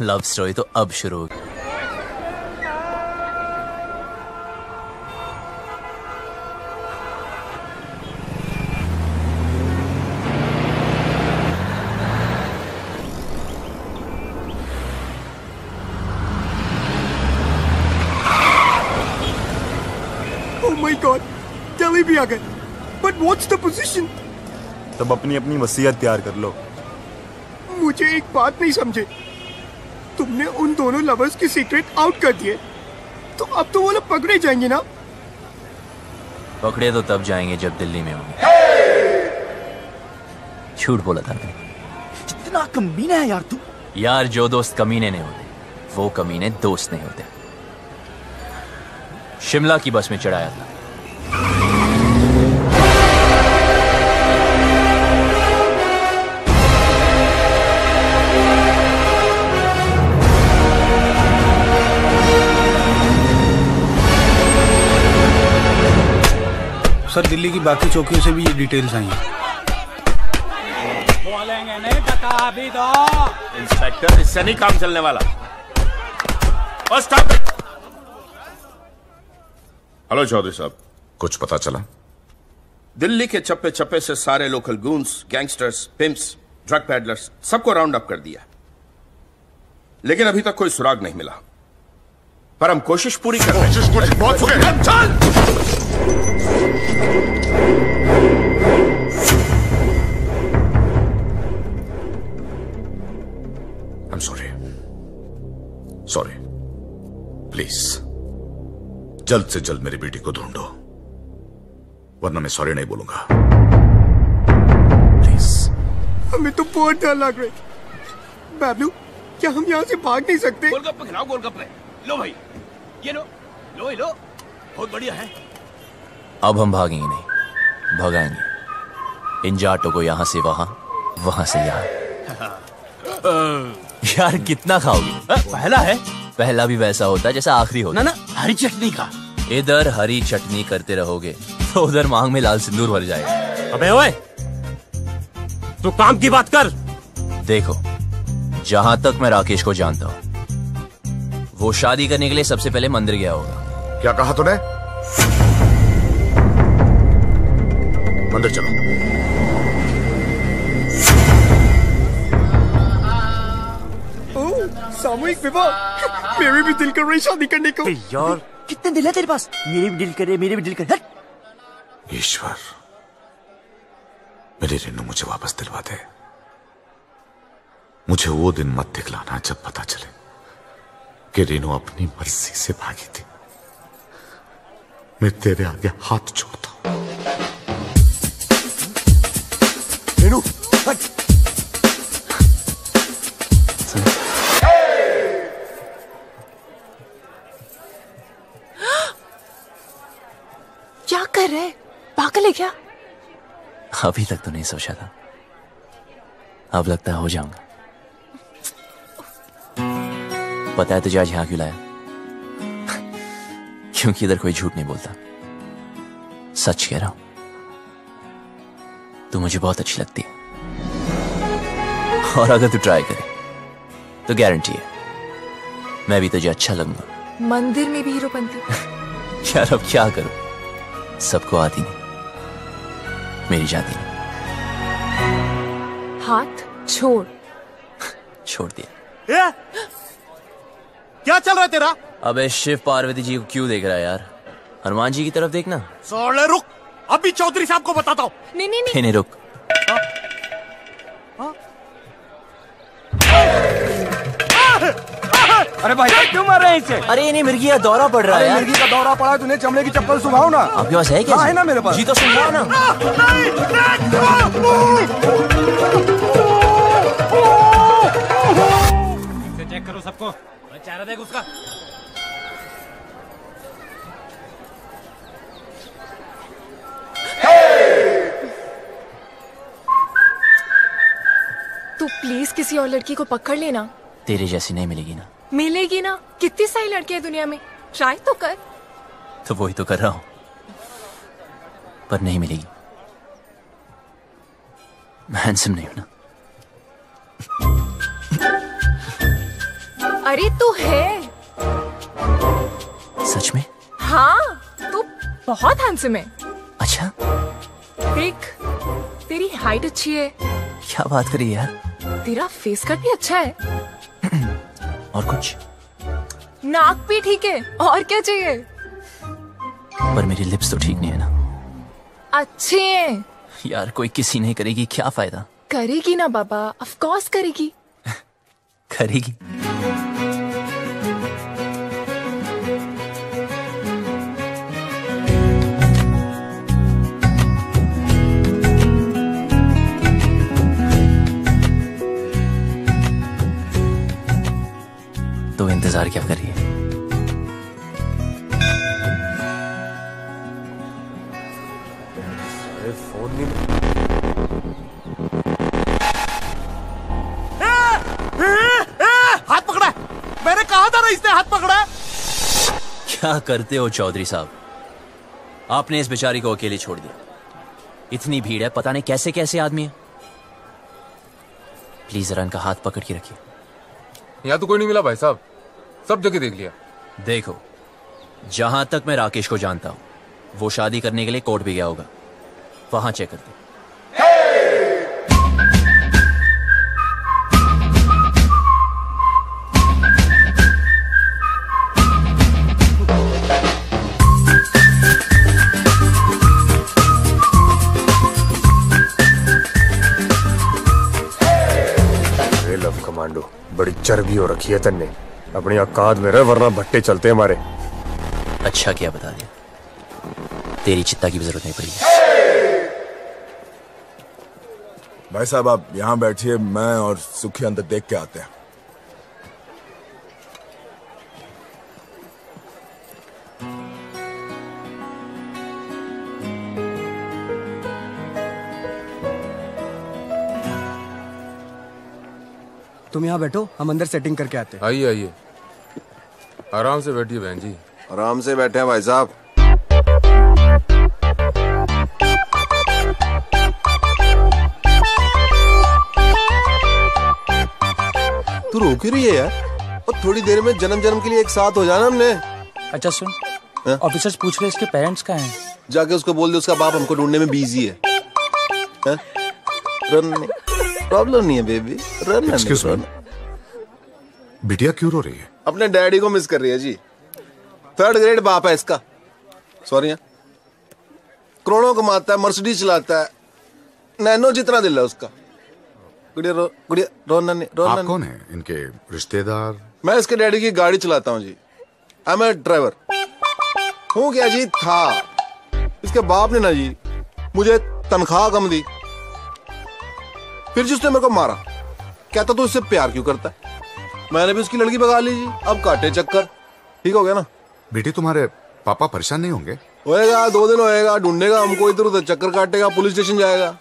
लव स्टोरी तो अब शुरू होगी। Oh my God, दिल्ली भी आ गए। But what's the position? तब अपनी अपनी वसीयत तैयार कर लो। मुझे एक बात नहीं समझे, तुमने उन दोनों लवर्स की सीक्रेट आउट कर दिए, तो अब तो वो लोग पकड़े जाएंगे ना? पकड़े तो तब जाएंगे जब दिल्ली में होंगे। झूठ बोला था मैंने। कितना कमीना है यार तू। यार जो दोस्त कमीने नहीं होते, वो कमीने दोस्त नहीं होते। शिमला की बस में चढ़ाया था। सर दिल्ली की बाकी चौकियों से भी ये डिटेल्स आई हैं। बोलेंगे नहीं बता अभी तो। इंस्पेक्टर, इससे नहीं काम चलने वाला। और स्टॉप इट। हेलो चौधरी साहब, कुछ पता चला? दिल्ली के चप्पे चप्पे से सारे local goons, gangsters, pimps, drug peddlers सबको राउंड अप कर दिया, लेकिन अभी तक कोई सुराग नहीं मिला। पर हम कोशिश पूरी कर रहे हैं। बहुत हो गया। चल। I'm sorry. Sorry. प्लीज जल्द से जल्द मेरी बेटी को ढूंढो, वरना मैं सॉरी नहीं बोलूंगा। प्लीज। हमें तो बहुत डर लग रहा है। बाबलू, क्या हम यहाँ से भाग नहीं सकते? गोलगप्पे खिलाओ, गोलगप्पे। लो भाई, ये लो, लो, लो। बहुत बढ़िया है। अब हम भागेंगे नहीं, भगाएंगे इन जाटों को यहाँ से वहाँ, वहाँ से यहाँ। यार कितना खाओगे? पहला है। पहला भी वैसा होता है जैसा आखिरी होता। ना हरी चटनी का। इधर हरी चटनी करते रहोगे तो उधर मांग में लाल सिंदूर भर जाएगा। अबे ओए, तू काम की बात कर। देखो, जहां तक मैं राकेश को जानता हूं, वो शादी करने के लिए सबसे पहले मंदिर गया होगा। क्या कहा तूने? मंदिर चलो। सामूहिक विवाह। मेरे भी दिल कर रही शादी करने को। यार कितने दिल है तेरे पास? मेरे भी दिल करे, मेरे भी दिल करे। ईश्वर, मेरी रेनू मुझे वापस दिलवा दे। मुझे वो दिन मत दिखलाना जब पता चले कि रेनू अपनी मर्जी से भागी थी। मैं तेरे आगे हाथ जोड़ता हूं। रेनू, क्या कर रहे? पागल है क्या? अभी तक तो नहीं सोचा था, अब लगता है हो जाऊंगा। पता है तुझे आज यहां क्यों लाया? क्योंकि इधर कोई झूठ नहीं बोलता, सच कह रहा हूं। तू मुझे बहुत अच्छी लगती है, और अगर तू ट्राई करे तो गारंटी है मैं भी तुझे अच्छा लगूंगा। मंदिर में भी हीरोपंती। यार अब क्या करूं, सबको आती नहीं, मेरी जाती नहीं। हाथ छोड़। छोड़ दिया। क्या चल रहा है तेरा? अबे शिव पार्वती जी को क्यों देख रहा है यार? हनुमान जी की तरफ देखना। सोले रुक, अभी चौधरी साहब को बताता हूँ। नहीं नहीं रुक। अरे भाई क्यों मार रहे हैं इसे? अरे नहीं, मिर्गी का दौरा पड़ रहा है यार। मिर्गी का दौरा पड़ा है, तूने चमड़े की चप्पल सुखाओ ना। आपके पास है क्या? है ना मेरे पास। जी तो सुखाओ ना। चेक करो सबको, चेहरा देख उसका। तू प्लीज किसी और लड़की को पकड़ लेना। तेरे जैसी नहीं मिलेगी ना। मिलेगी ना, कितनी सारी लड़कियां दुनिया में, ट्राई तो कर। तो वही तो कर रहा हूं, पर नहीं मिलेगी। मैं हैंडसम नहीं हूं ना। अरे तू है। सच में? हाँ, तू बहुत हैंडसम है। अच्छा? देख, तेरी हाइट अच्छी है। क्या बात करी यार? तेरा फेस कट भी अच्छा है। और कुछ? नाक भी ठीक है, और क्या चाहिए? पर मेरी लिप्स तो ठीक नहीं है ना। अच्छे हैं। यार कोई किसी नहीं करेगी, क्या फायदा? करेगी ना बाबा, ऑफ कोर्स करेगी। करेगी। तो इंतजार क्या करिए? फोन नहीं। हाथ पकड़ा है। मैंने कहा था ना इसने हाथ पकड़ा है। क्या करते हो चौधरी साहब? आपने इस बेचारी को अकेले छोड़ दिया। इतनी भीड़ है, पता नहीं कैसे कैसे आदमी है। प्लीज जरा इनका हाथ पकड़ के रखिए। यहाँ तो कोई नहीं मिला भाई साहब, सब जगह देख लिया। देखो, जहां तक मैं राकेश को जानता हूं, वो शादी करने के लिए कोर्ट भी गया होगा। वहां चेक करते। लव कमांडो, बड़ी चर्बी हो रखी है तन्ने। अपनी औकात में रह, वरना भट्टे चलते हमारे। अच्छा किया बता दिया, तेरी चित्ता की भी जरूरत नहीं पड़ी। भाई साहब आप यहाँ बैठिए, मैं और सुखी अंदर देख के आते हैं। तुम यहाँ बैठो, हम अंदर सेटिंग करके आते हैं। आइए आइए, आराम से बैठिए बहन जी। आराम से बैठे हैं भाई साहब। तू रो क्यों रही है यार? और थोड़ी देर में जन्म जन्म के लिए एक साथ हो जाना हमने। अच्छा सुन, ऑफिसर्स पूछ रहे इसके पेरेंट्स कहाँ हैं? जाके उसको बोल दे उसका बाप हमको ढूंढने में बिजी है। प्रॉब्लम नहीं है बेबी, रन। एक्सक्यूज मी, बिटिया क्यों रो रही है? अपने डैडी को मिस कर रही है जी। 3rd ग्रेड बाप है इसका। सॉरी, करोड़ों कमाता है, मर्सिडीज चलाता है, नैनो जितना दिल है उसका। गुड़िया आप कौन है? इनके रिश्तेदार? मैं इसके डैडी की गाड़ी चलाता हूँ जी। I M A driver. हूँ क्या जी? था। इसके बाप ने ना जी मुझे तनख्वाह कम दी, फिर जी उसने मेरे को मारा। कहता तू इससे प्यार क्यों करता है? मैंने भी उसकी लड़की भगा ली जी। अब काटे चक्कर। ठीक हो गया ना? बेटी तुम्हारे पापा परेशान नहीं होंगे? होएगा, 2 दिन होएगा, ढूंढेगा हमको, इधर उधर चक्कर काटेगा, पुलिस स्टेशन जाएगा।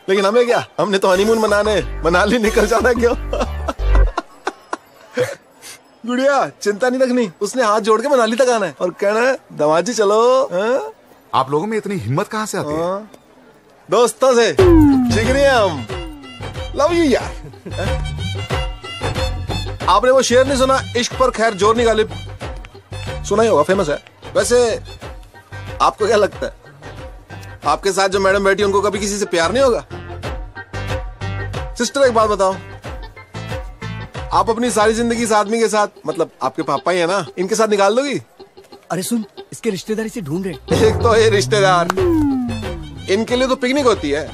लेकिन हमें क्या, हमने तो हनीमून मनाने मनाली निकल जाना। क्यों? गुड़िया चिंता नहीं रखनी, उसने हाथ जोड़ के मनाली तक आना है और कहना है दमाजी चलो। आप लोगों में इतनी हिम्मत कहाँ से आती है? दोस्तों से जिगरी हैं हम। लव यू यार। आपने वो शेर नहीं सुना, इश्क पर खैर जोर नहीं गालिब? सुना ही होगा, फेमस है। वैसे आपको क्या लगता है, आपके साथ जो मैडम बैठी उनको कभी किसी से प्यार नहीं होगा? सिस्टर एक बात बताओ, आप अपनी सारी जिंदगी इस आदमी के साथ, मतलब आपके पापा ही है ना, इनके साथ निकाल दोगी? अरे सुन, इसके रिश्तेदार इसे ढूंढ रहे। एक तो ये रिश्तेदार, इनके लिए तो पिकनिक होती है।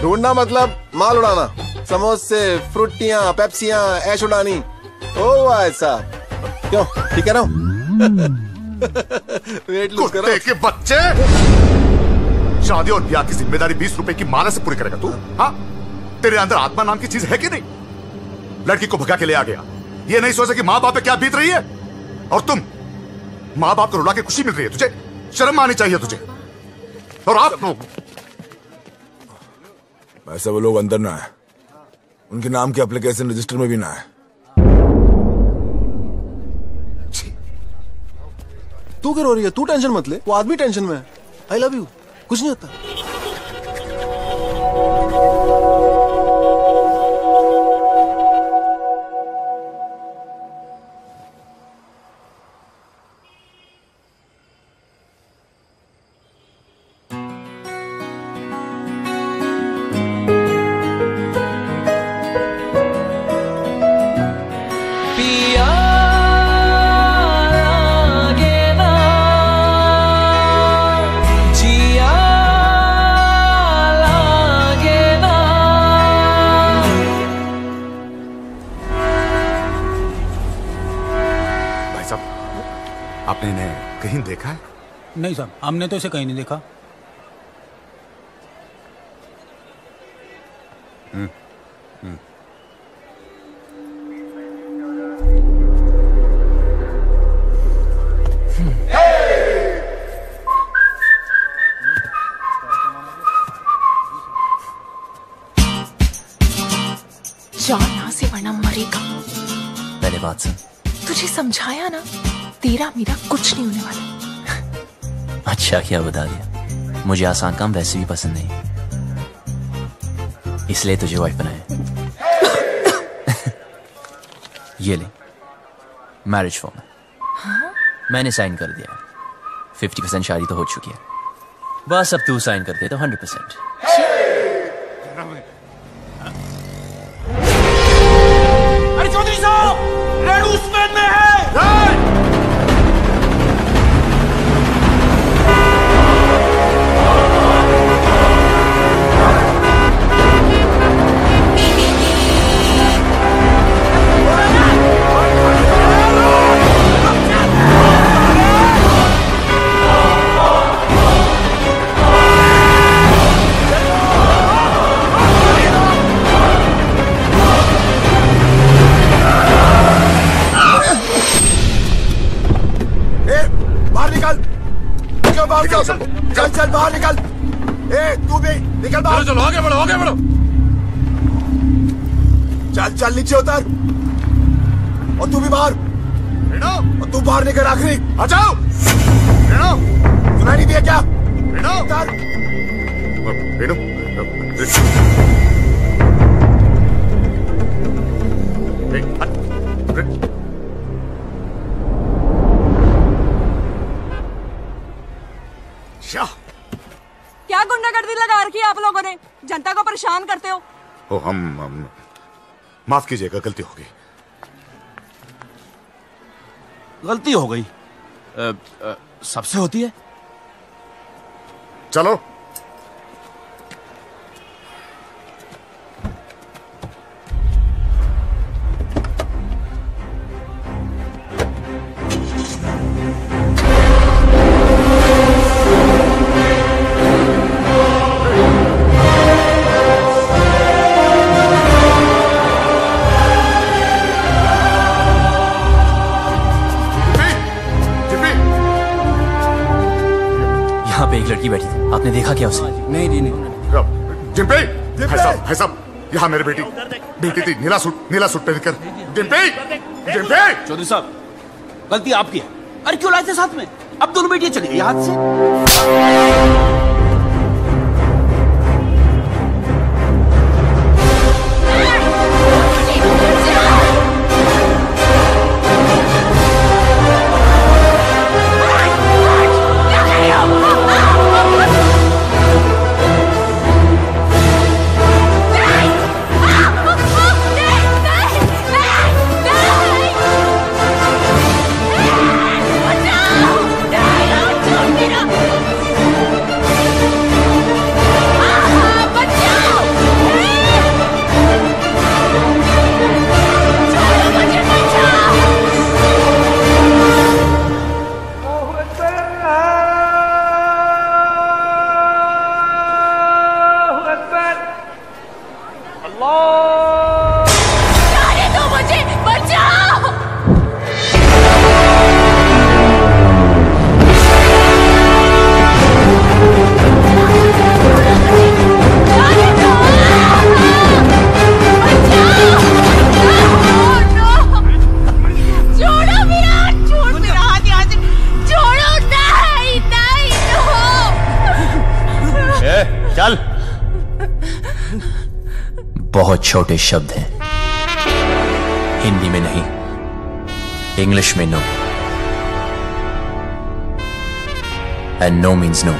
ढूंढना मतलब माल उड़ाना, समोसे, फ्रूटियां, पेप्सियां, ऐश उड़ानी। ओ भाई साहब, क्यों ठीक है ना? वेट लूज करो। कुत्ते के बच्चे, शादी और ब्याह की जिम्मेदारी 20 रुपए की माला से पूरी करेगा तू? हाँ, तेरे अंदर आत्मा नाम की चीज है कि नहीं? लड़की को भगा के ले आ गया, ये नहीं सोचा कि माँ बाप पे क्या बीत रही है। और तुम माँ बाप को रुला के खुशी मिल रही है, तुझे शर्म आनी चाहिए तुझे। और आप लोग ऐसा वो लोग अंदर ना है, उनके नाम के एप्लीकेशन रजिस्टर में भी ना है। तू क्यों रो रही है? तू टेंशन मत ले, वो आदमी टेंशन में है। आई लव यू, कुछ नहीं होता। आपने इन्हें कहीं देखा है? नहीं साहब, हमने तो इसे कहीं नहीं देखा। जा यहाँ से वरना मरेगा। पहले बात सुन। तुझे समझाया ना, तेरा मेरा कुछ नहीं होने वाला। अच्छा क्या बता दिया, मुझे आसान काम वैसे भी पसंद नहीं, इसलिए तुझे वाइफ बनाया। ये ले मैरिज फॉर्म। हाँ? मैंने साइन कर दिया। 50% शादी तो हो चुकी है, बस अब तू साइन कर दे तो 100%। अरे चौधरी साहब, रेड उसमें है। निकल बाहर। चलो आगे बढ़ो, आगे बढ़ो। चल चल नीचे उतर। और तू भी बाहर। और तू बाहर निकल आखिरी। आ जाओ। सुनाई नहीं दिया क्या? उतर। क्या गुंडागर्दी लगा रखी है आप लोगों ने? जनता को परेशान करते हो। ओ हम माफ कीजिएगा, गलती हो गई। गलती हो गई? सबसे होती है। चलो। यहाँ पे एक लड़की बैठी थी, आपने देखा क्या उसे? नहीं जिम्पी, भाई साहब, यहाँ मेरी बेटी थी, नीला सूट पहनकर। जिम्पी। चौधरी साहब, गलती आपकी है। अरे क्यों लाए थे साथ में? अब दोनों बेटियां चली गई हाथ से। चल। बहुत छोटे शब्द हैं, हिंदी में नहीं, इंग्लिश में no, and no means no.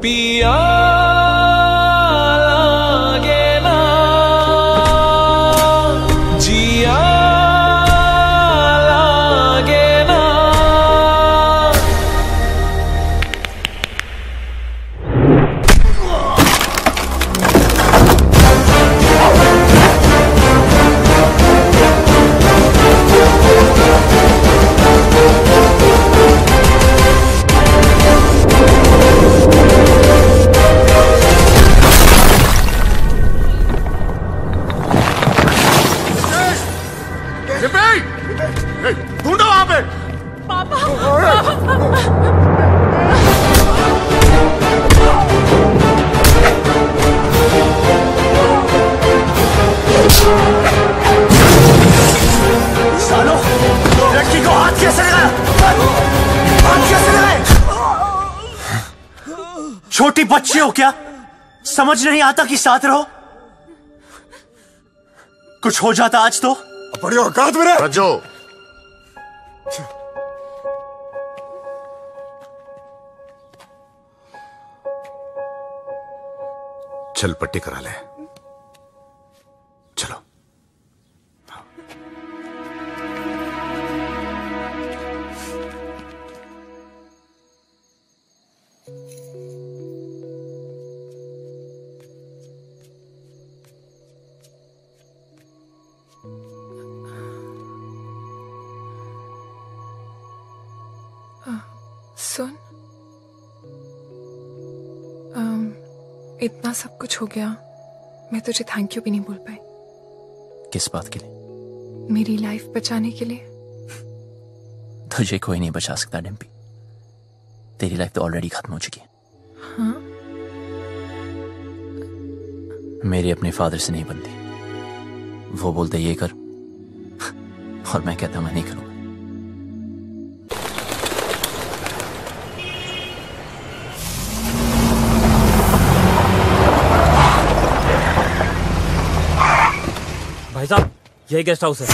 पिया लागे ना जिया लागे ना। छोटी बच्ची हो क्या? समझ नहीं आता कि साथ रहो? कुछ हो जाता आज तो बड़ी औकात में रह। रज्जो, चल पट्टी करा ले। चलो। सुन, इतना सब कुछ हो गया, मैं तुझे थैंक यू भी नहीं बोल पाई। किस बात के लिए? मेरी लाइफ बचाने के लिए। तुझे कोई नहीं बचा सकता डिम्पी। तेरी लाइफ तो ऑलरेडी खत्म हो चुकी है। हाँ? मेरी अपने फादर से नहीं बनती। वो बोलते ये कर और मैं कहता मैं नहीं करूंगा। भाई साहब, यही गेस्ट हाउस है।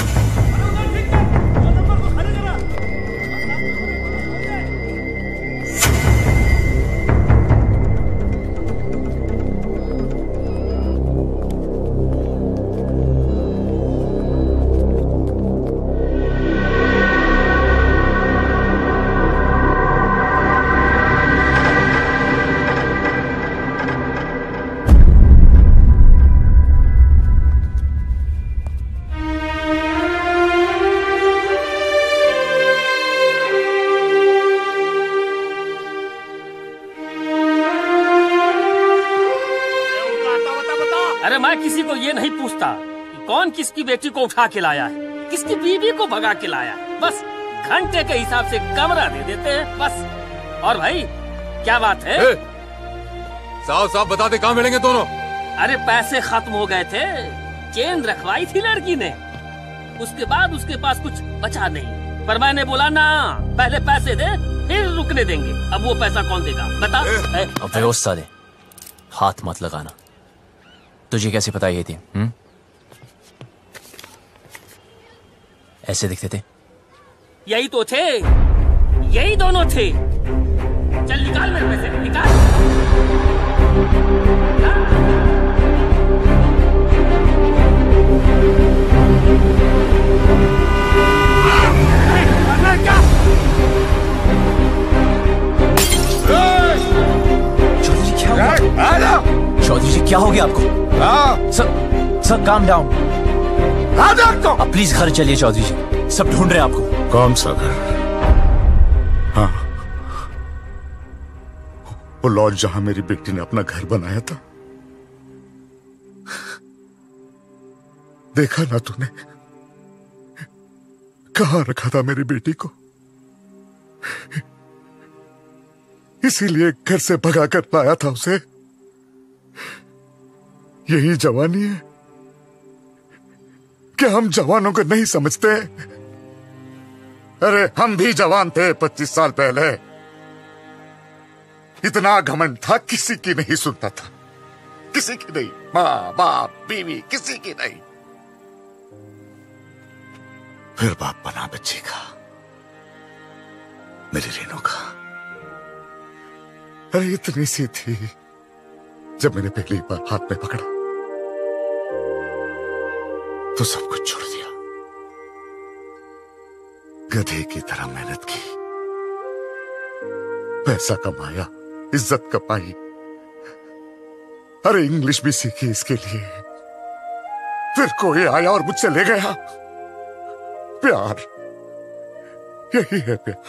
अरे मैं किसी को ये नहीं पूछता कि कौन किसकी बेटी को उठा के लाया है, किसकी बीवी को भगा के लाया है। बस घंटे के हिसाब से कमरा दे देते हैं बस। और भाई क्या बात है? साफ साफ बता दे कहाँ मिलेंगे दोनों। अरे पैसे खत्म हो गए थे, चेन रखवाई थी लड़की ने, उसके बाद उसके पास कुछ बचा नहीं। पर मैंने बोला ना, पहले पैसे दे फिर रुकने देंगे। अब वो पैसा कौन देगा बता? अब व्यवस्था दे, हाथ मत लगाना। तुझे कैसे पता ये थी? ऐसे दिखते थे? यही तो थे, यही दोनों थे। चल निकाल मेरे पैसे, निकाल। चौधरी जी क्या हो गया आपको? Sir calm down. अब प्लीज घर चलिए चौधरी जी, सब ढूंढ रहे हैं आपको। कौन सा घर? हाँ, वो लॉज जहां मेरी बेटी ने अपना घर बनाया था। देखा ना तूने कहां रखा था मेरी बेटी को? इसीलिए घर से भगा कर लाया था उसे। यही जवानी है क्या? हम जवानों को नहीं समझते? अरे हम भी जवान थे 25 साल पहले। इतना घमंड था, किसी की नहीं सुनता था, किसी की नहीं। माँ बाप बीवी किसी की नहीं। फिर बाप बना बच्ची का, मेरी रेनू का। अरे इतनी सी थी जब मैंने पहली बार हाथ में पकड़ा तो सब कुछ छोड़ दिया। गधे की तरह मेहनत की, पैसा कमाया, इज्जत कमाई। अरे इंग्लिश भी सीखी इसके लिए। फिर कोई आया और मुझसे ले गया। प्यार, यही है प्यार।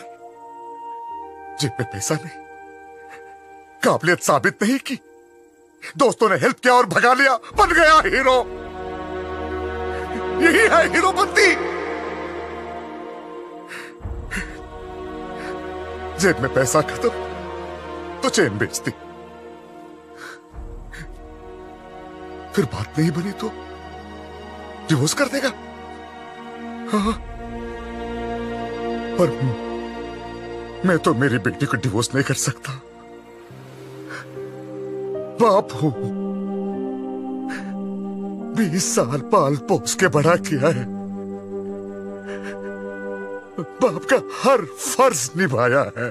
जेब में पैसा नहीं, काबिलियत साबित नहीं की, दोस्तों ने हेल्प किया और भगा लिया, बन गया हीरो। यही है हीरो बनती। जेब में पैसा खत्म तो चेन बेचती। फिर बात नहीं बनी तो डिवोर्स कर देगा। हाँ, पर मैं तो मेरी बेटी को डिवोर्स नहीं कर सकता। बाप हूं। 20 साल पाल पोस के बड़ा किया है। बाप का हर फर्ज निभाया है।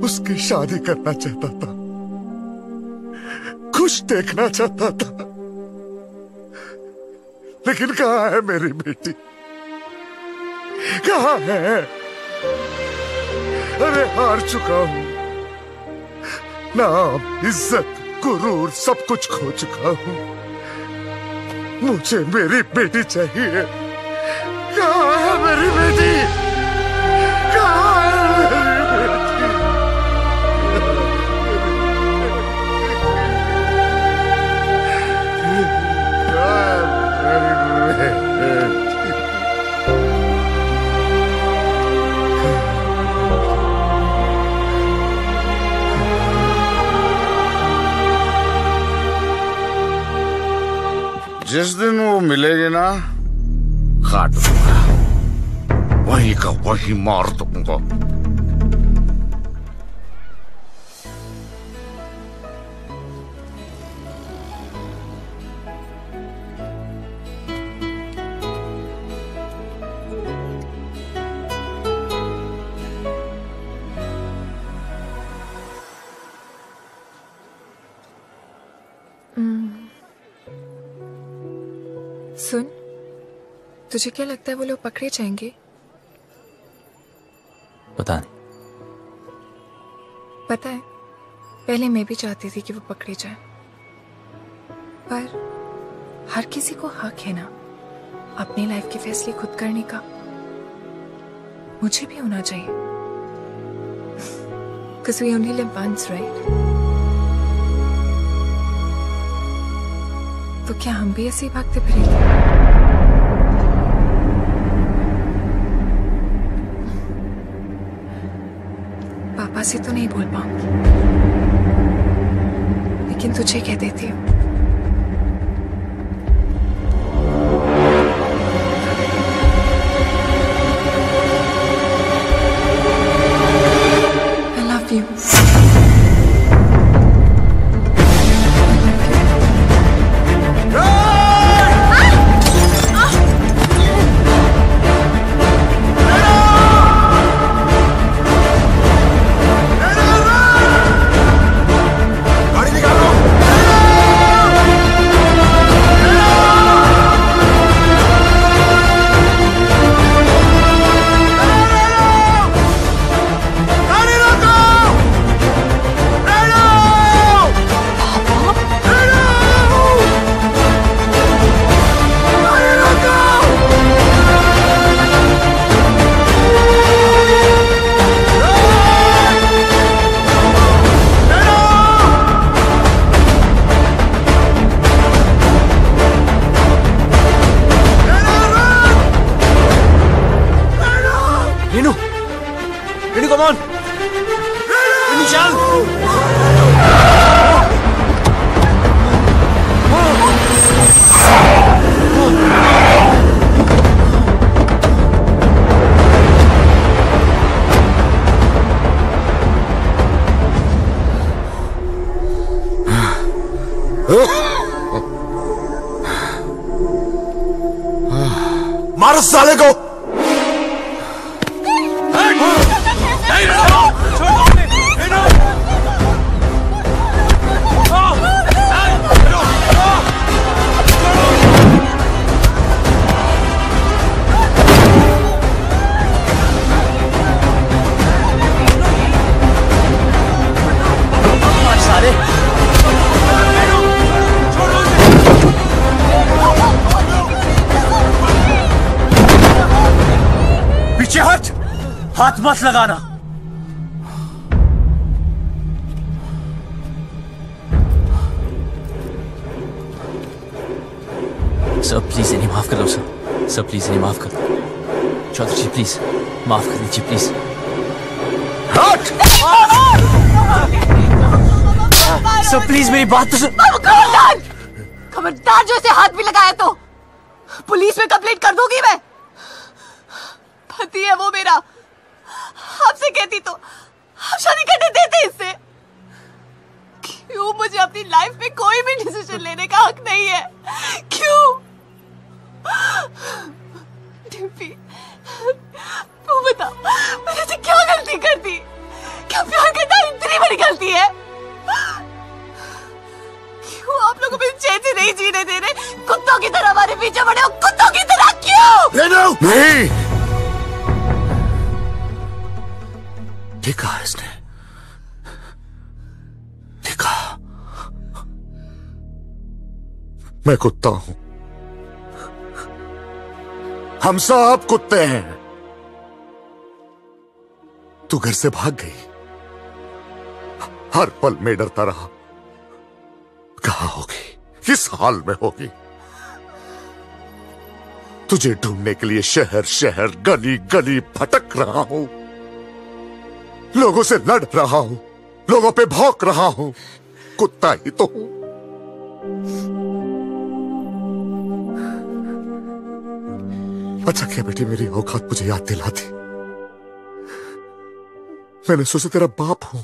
उसकी शादी करना चाहता था, खुश देखना चाहता था, लेकिन कहां है मेरी बेटी? कहां है? अरे हार चुका हूं। नाम, इज्जत, गुरूर सब कुछ खो चुका हूं। मुझे मेरी बेटी चाहिए। कहां है मेरी बेटी? कहां है मेरी बेटी? जिस दिन वो मिलेगी ना, काट दूंगा, वही का वही मार दूंगा। सुन, तुझे क्या लगता है वो लोग पकड़े जाएंगे? पता नहीं। पता है, पहले मैं भी चाहती थी कि वो पकड़े जाए, पर हर किसी को हक है ना अपनी लाइफ के फैसले खुद करने का। मुझे भी होना चाहिए। Because we only live once, right? तो क्या हम भी ऐसे ही भागते फिरेंगे? पापा से तो नहीं बोल पाऊंगी, लेकिन तुझे कह देती हूँ। I love you. Come on! मारो साले को! पीछे हट, हाथ मत लगाना। सर प्लीज इन्हें माफ कर दो सर। सर प्लीज इन्हें माफ कर दो। चौधरी जी प्लीज माफ कर दीजिए प्लीज। हट! सर प्लीज मेरी बात तो सुन। खबरदार! खबरदार जो इसे हाथ भी लगाया तो पुलिस में कंप्लेंट कर दूंगी मैं। पति है वो मेरा, आपसे कहती तो आप शादी करने देते इससे। अपनी लाइफ में कोई भी डिसीजन लेने का हक नहीं है? क्यों? डिम्पी, तू बता, मैंने ऐसी क्या गलती कर दी? क्या प्यार करना इतनी बड़ी गलती है? क्यों आप लोग अपनी चैन से नहीं जीने दे रहे? कुत्तों की तरह हमारे पीछे पड़े हो, कुत्तों की तरह क्यों? नहीं, देखा है इसने, देखा। मैं कुत्ता हूं, हम सब कुत्ते हैं। तू घर से भाग गई, हर पल में डरता रहा, कहां होगी, किस हाल में होगी। तुझे ढूंढने के लिए शहर शहर गली गली भटक रहा हूं, लोगों से लड़ रहा हूं, लोगों पे भौंक रहा हूं, कुत्ता ही तो हूं। अच्छा क्या बेटी मेरी औकात मुझे याद दिलाती। मैंने सोचा तेरा बाप हूं,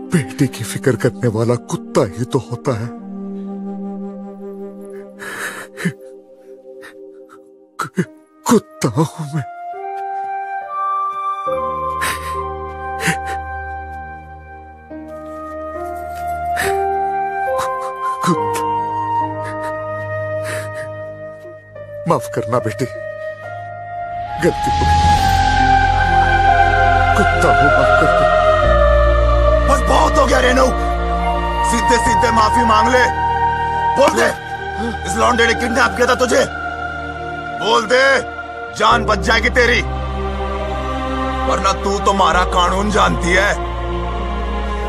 बेटी की फिक्र करने वाला कुत्ता ही तो होता है। कुत्ता हूं मैं। कुत्ता। माफ करना बेटी, गलती हो गई, कुत्ता हूं, माफ कर दे। बस बहुत हो गया रेनू, सीधे सीधे माफी मांग ले। बोल दे इस लौंडे ने किडनैप किया था तुझे, बोल दे, जान बच जाएगी तेरी, वरना तू तो हमारा कानून जानती है।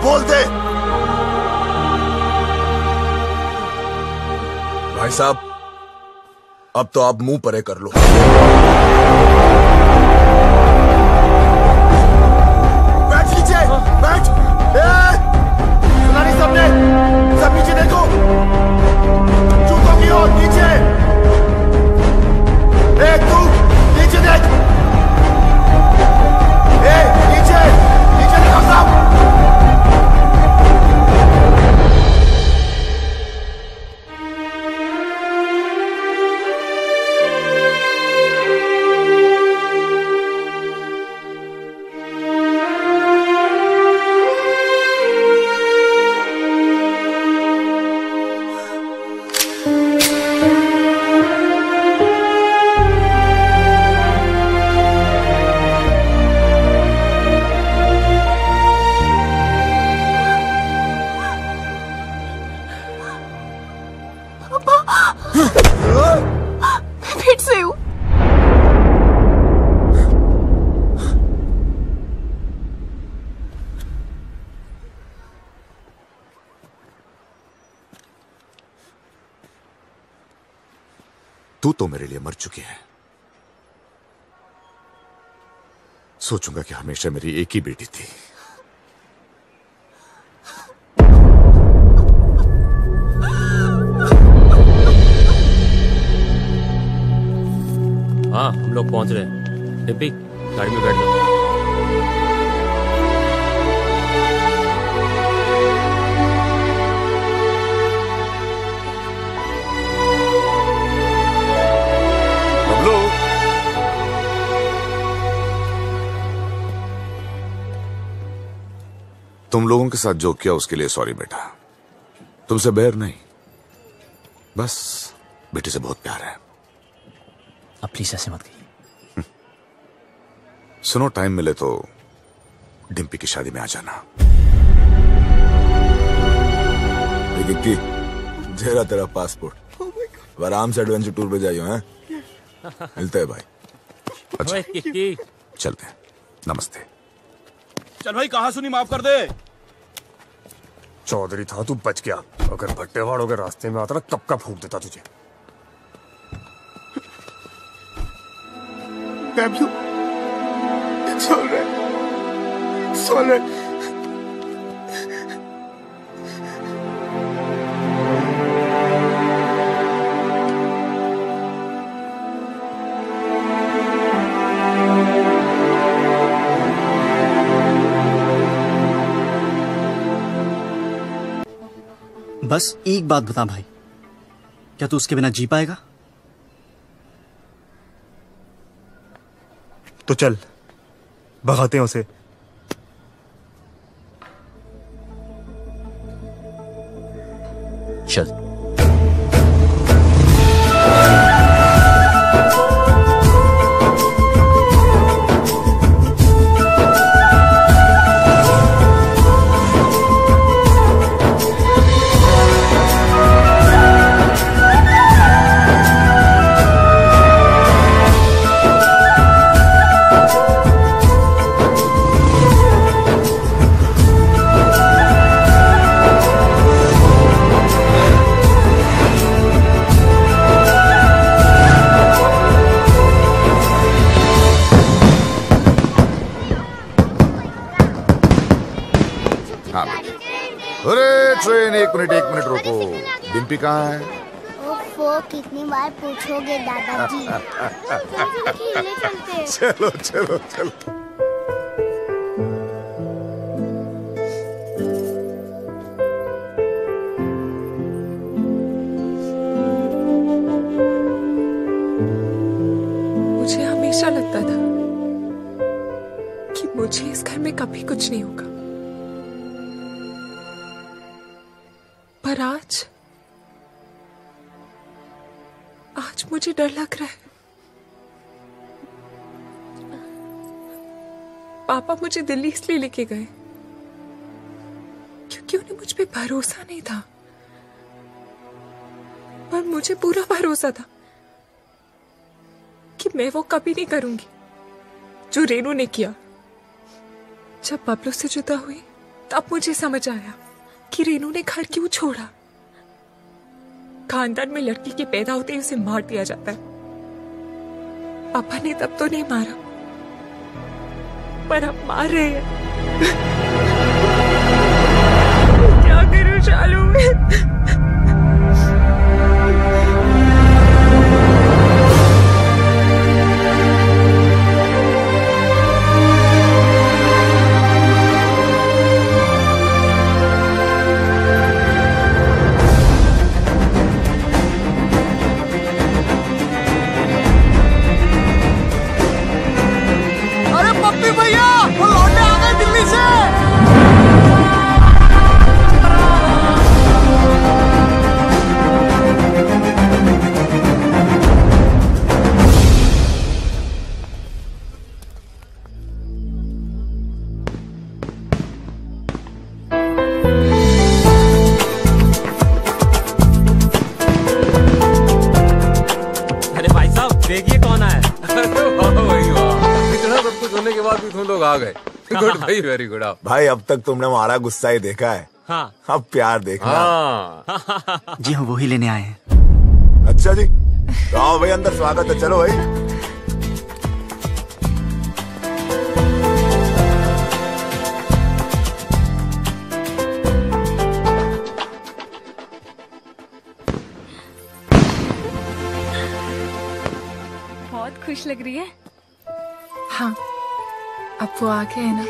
बोल दे। भाई साहब, अब तो आप मुंह परे कर लो। बैठ नीचे, बैठ। सुना नहीं सबने? सब नीचे देखो, जूतों की ओर नीचे। तू नीचे देख, नीचे नीचे देखो सब। मैं फिर से हूँ। तू तो मेरे लिए मर चुकी है। सोचूंगा कि हमेशा मेरी एक ही बेटी थी। हाँ, हम लोग पहुंच रहे हैं। डिम्पी, गाड़ी में बैठ जाओ। बबलू, तुम लोगों के साथ जो किया उसके लिए सॉरी बेटा। तुमसे बैर नहीं, बस बेटी से बहुत प्यार है। अब प्लीज ऐसे मत कहिए। सुनो, टाइम मिले तो डिम्पी की शादी में आ जाना। गिक्की, जेरा तेरा पासपोर्ट, आराम से एडवेंचर टूर पे जाइयो हैं। मिलते हैं भाई। अच्छा, किक्की, चलते हैं। नमस्ते। चल भाई, कहा सुनी, माफ कर दे। चौधरी था, तू बच गया। अगर भट्टेवाड़ों के रास्ते में आता ना, कब का फूंक देता तुझे। Pablo, it's all right. It's all right. बस एक बात बता भाई, क्या तू उसके बिना जी पाएगा? तो चल भगाते हैं उसे। चल। एक मिनट रुको। डिम्पी कहाँ है? ओफो, कितनी बार पूछोगे दादाजी। खेलने चलते हैं। चलो चलो चलो। मुझे हमेशा लगता था कि मुझे इस घर में कभी कुछ नहीं होगा, पर आज मुझे डर लग रहा है। पापा मुझे दिल्ली इसलिए लेके गए क्योंकि उन्हें मुझ पे भरोसा नहीं था, पर मुझे पूरा भरोसा था कि मैं वो कभी नहीं करूंगी जो रेनू ने किया। जब बबलू से जुदा हुई तब मुझे समझ आया कि रेनू ने घर क्यों छोड़ा। खानदान में लड़की के पैदा होते ही उसे मार दिया जाता है। पापा ने तब तो नहीं मारा, पर अब मार रहे हैं। क्या करूं शालू में? आ गए। गुड भाई, वेरी गुड। भाई अब तक तुमने हमारा गुस्सा ही देखा है। हाँ। अब प्यार देखना। हाँ। जी हम वही लेने आए हैं। अच्छा जी, तो आओ भाई अंदर, स्वागत है। चलो भाई। बहुत खुश लग रही है। हाँ, अब वो आ गए है ना,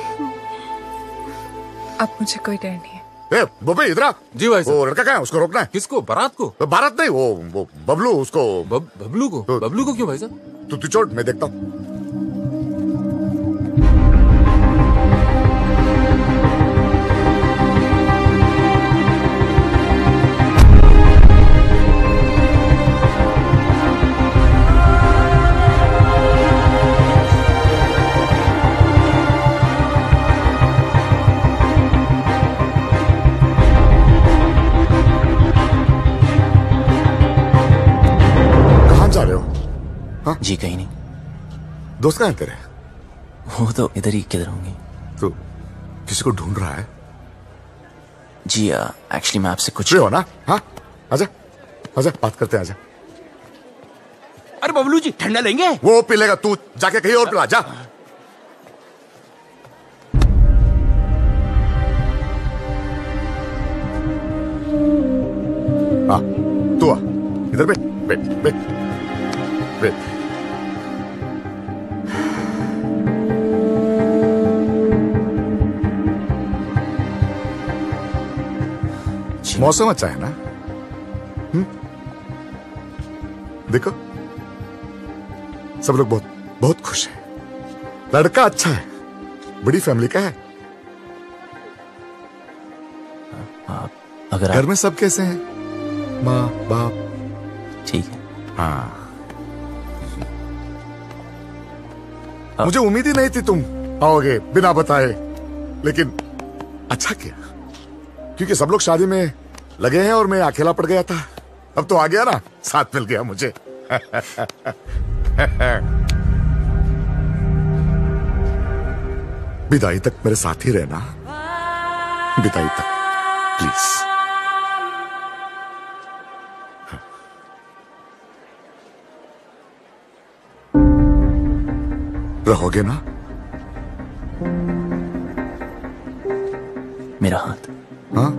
अब मुझे कोई डर नहीं है। ए, बब्बी इधर आ। जी भाई साहब। वो लड़का कहाँ है? उसको रोकना है। किसको? बारात को? बारात नहीं, वो बबलू, उसको। बबलू को? बबलू को क्यों भाई साहब? तू चोट, मैं देखता हूँ। जी कहीं नहीं। दोस्त कहाँ है तेरे? वो तो इधर ही किधर होंगे। तू किसी को ढूंढ रहा है? जी एक्चुअली मैं आपसे कुछ हो ना। हाँ आजा आजा, बात करते हैं, आजा। अरे बबलू जी ठंडा लेंगे? वो पी लेगा, तू जाके कहीं और पिला जा। हाँ तू आ इधर, बैठ बैठ बैठ बैठ। मौसम अच्छा है ना? देखो सब लोग बहुत बहुत खुश हैं। लड़का अच्छा है, बड़ी फैमिली का है। अगर घर में सब कैसे हैं? माँ बाप? ठीक है। हाँ, मुझे उम्मीद ही नहीं थी तुम आओगे बिना बताए, लेकिन अच्छा किया, क्योंकि सब लोग शादी में लगे हैं और मैं अकेला पड़ गया था। अब तो आ गया ना, साथ मिल गया मुझे। विदाई तक मेरे साथ ही रहना, विदाई तक प्लीज। रहोगे ना? मेरा हाथ। हाँ,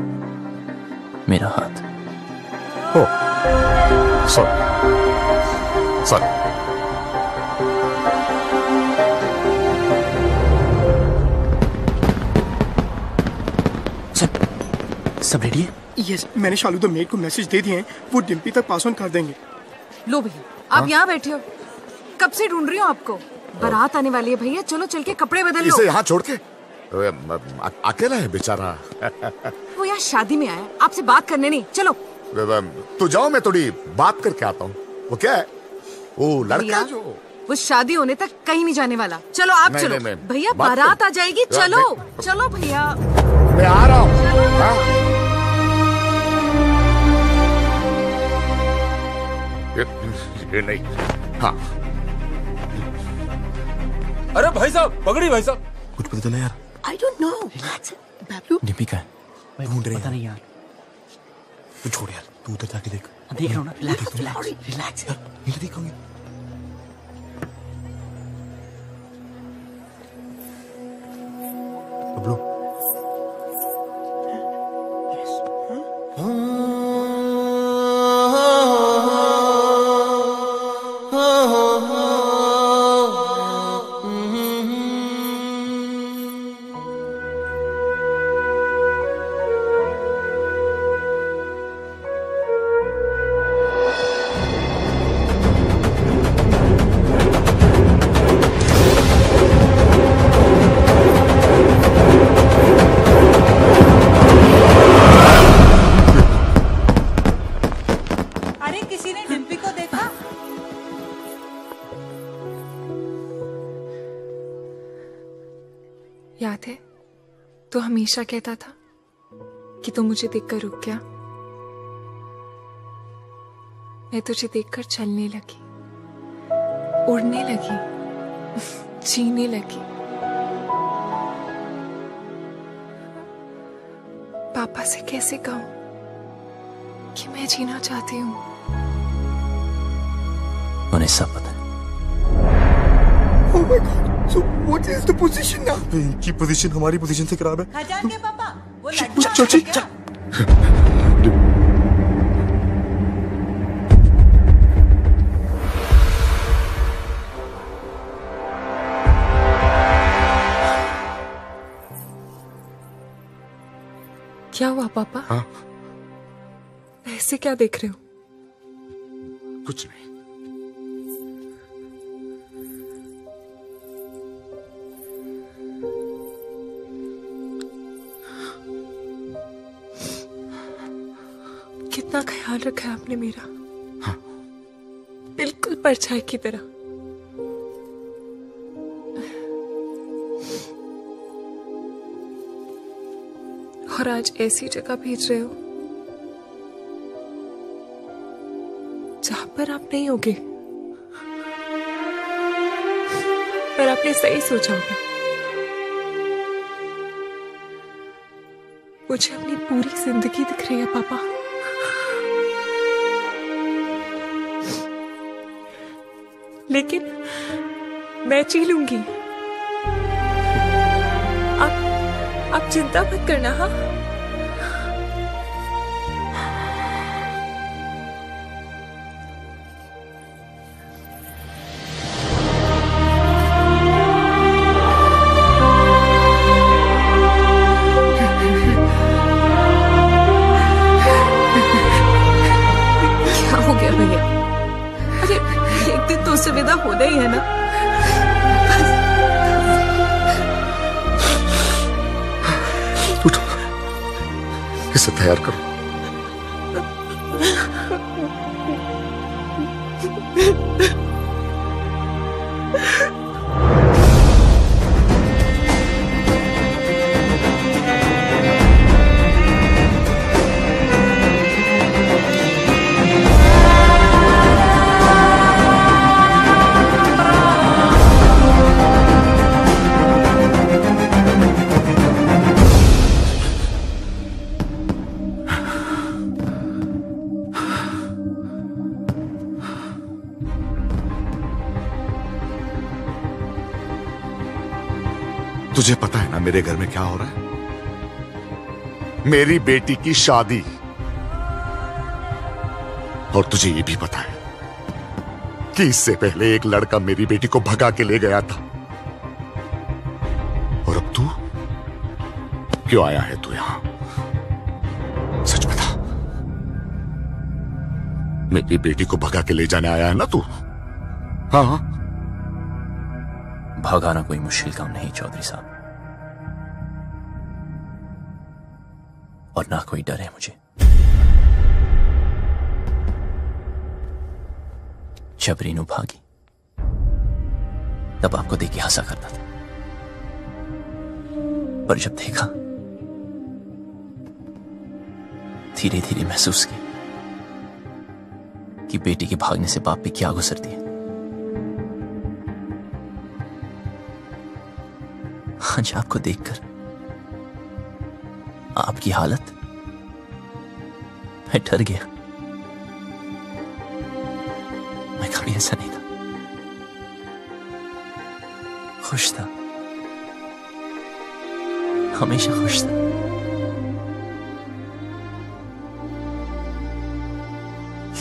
मेरा हाथ। ओ सॉरी सॉरी। सब रेडी है? यस, मैंने शालू द मेड को मैसेज दे दिए हैं, वो डिम्पी तक पास ऑन कर देंगे। लो भैया, आप यहाँ बैठे हो, कब से ढूंढ रही हो आपको। बारात आने वाली है भैया, चलो चल के कपड़े बदल लो। इसे यहाँ छोड़ के अकेला है बेचारा। वो यहाँ शादी में आया, आपसे बात करने नहीं। चलो तू जाओ, मैं थोड़ी बात करके आता हूँ। वो क्या है? वो लड़का जो वो शादी होने तक कहीं नहीं जाने वाला। चलो आप नहीं, चलो नहीं, भैया, बात बारात कर। आ जाएगी। चलो चलो भैया, मैं आ रहा हूँ। ये नहीं। हाँ, अरे भाई साहब, पकड़ी भाई साहब। कुछ पता चला यार? I don't know. Bablu Dimpy का है? ढूंढ रहे हैं। पता नहीं यार। तू छोड़ यार, तू उधर जाके देख। देख रहा हूँ ना। रिलैक्स रिलैक्स यार, इधर देखोगे। बबलू, अरे किसी ने डिम्पी को देखा? याद है, तो हमेशा कहता था कि तू मुझे देखकर रुक गया। मैं तुझे देखकर चलने लगी, उड़ने लगी, जीने लगी। पापा से कैसे कहूं कि मैं जीना चाहती हूँ। उन्हें सब पता है। Oh my God. So what is the position now? इनकी पोजीशन हमारी पोजीशन से खराब है। खजान के पापा, वो चल, लड़का चल, चल, क्या? क्या हुआ पापा? हाँ? ऐसे क्या देख रहे हो? कुछ नहीं। कितना ख्याल रखा है आपने मेरा। हाँ। बिल्कुल परछाई की तरह। और आज ऐसी जगह भेज रहे हो जहां पर आप नहीं होगे। पर आपने सही सोचा होगा। मुझे अपनी पूरी जिंदगी दिख रही है पापा। लेकिन मैं जी लूंगी। आप चिंता मत करना। हाँ, क्या हो गया भैया? अरे इसे तैयार करो। तुझे पता है ना मेरे घर में क्या हो रहा है? मेरी बेटी की शादी। और तुझे ये भी पता है कि इससे पहले एक लड़का मेरी बेटी को भगा के ले गया था। और अब तू क्यों आया है तू यहां? सच बता, मेरी बेटी को भगा के ले जाने आया है ना तू? हाँ। भगाना कोई मुश्किल काम नहीं चौधरी साहब, और ना कोई डर है मुझे। जब रीनू भागी तब आपको देख के हंसा करता था, पर जब देखा धीरे धीरे महसूस किया कि बेटी के भागने से बाप पे क्या गुजरती है। आज आपको देखकर आपकी हालत, मैं डर गया। मैं कभी ऐसा नहीं था, खुश था, हमेशा खुश था।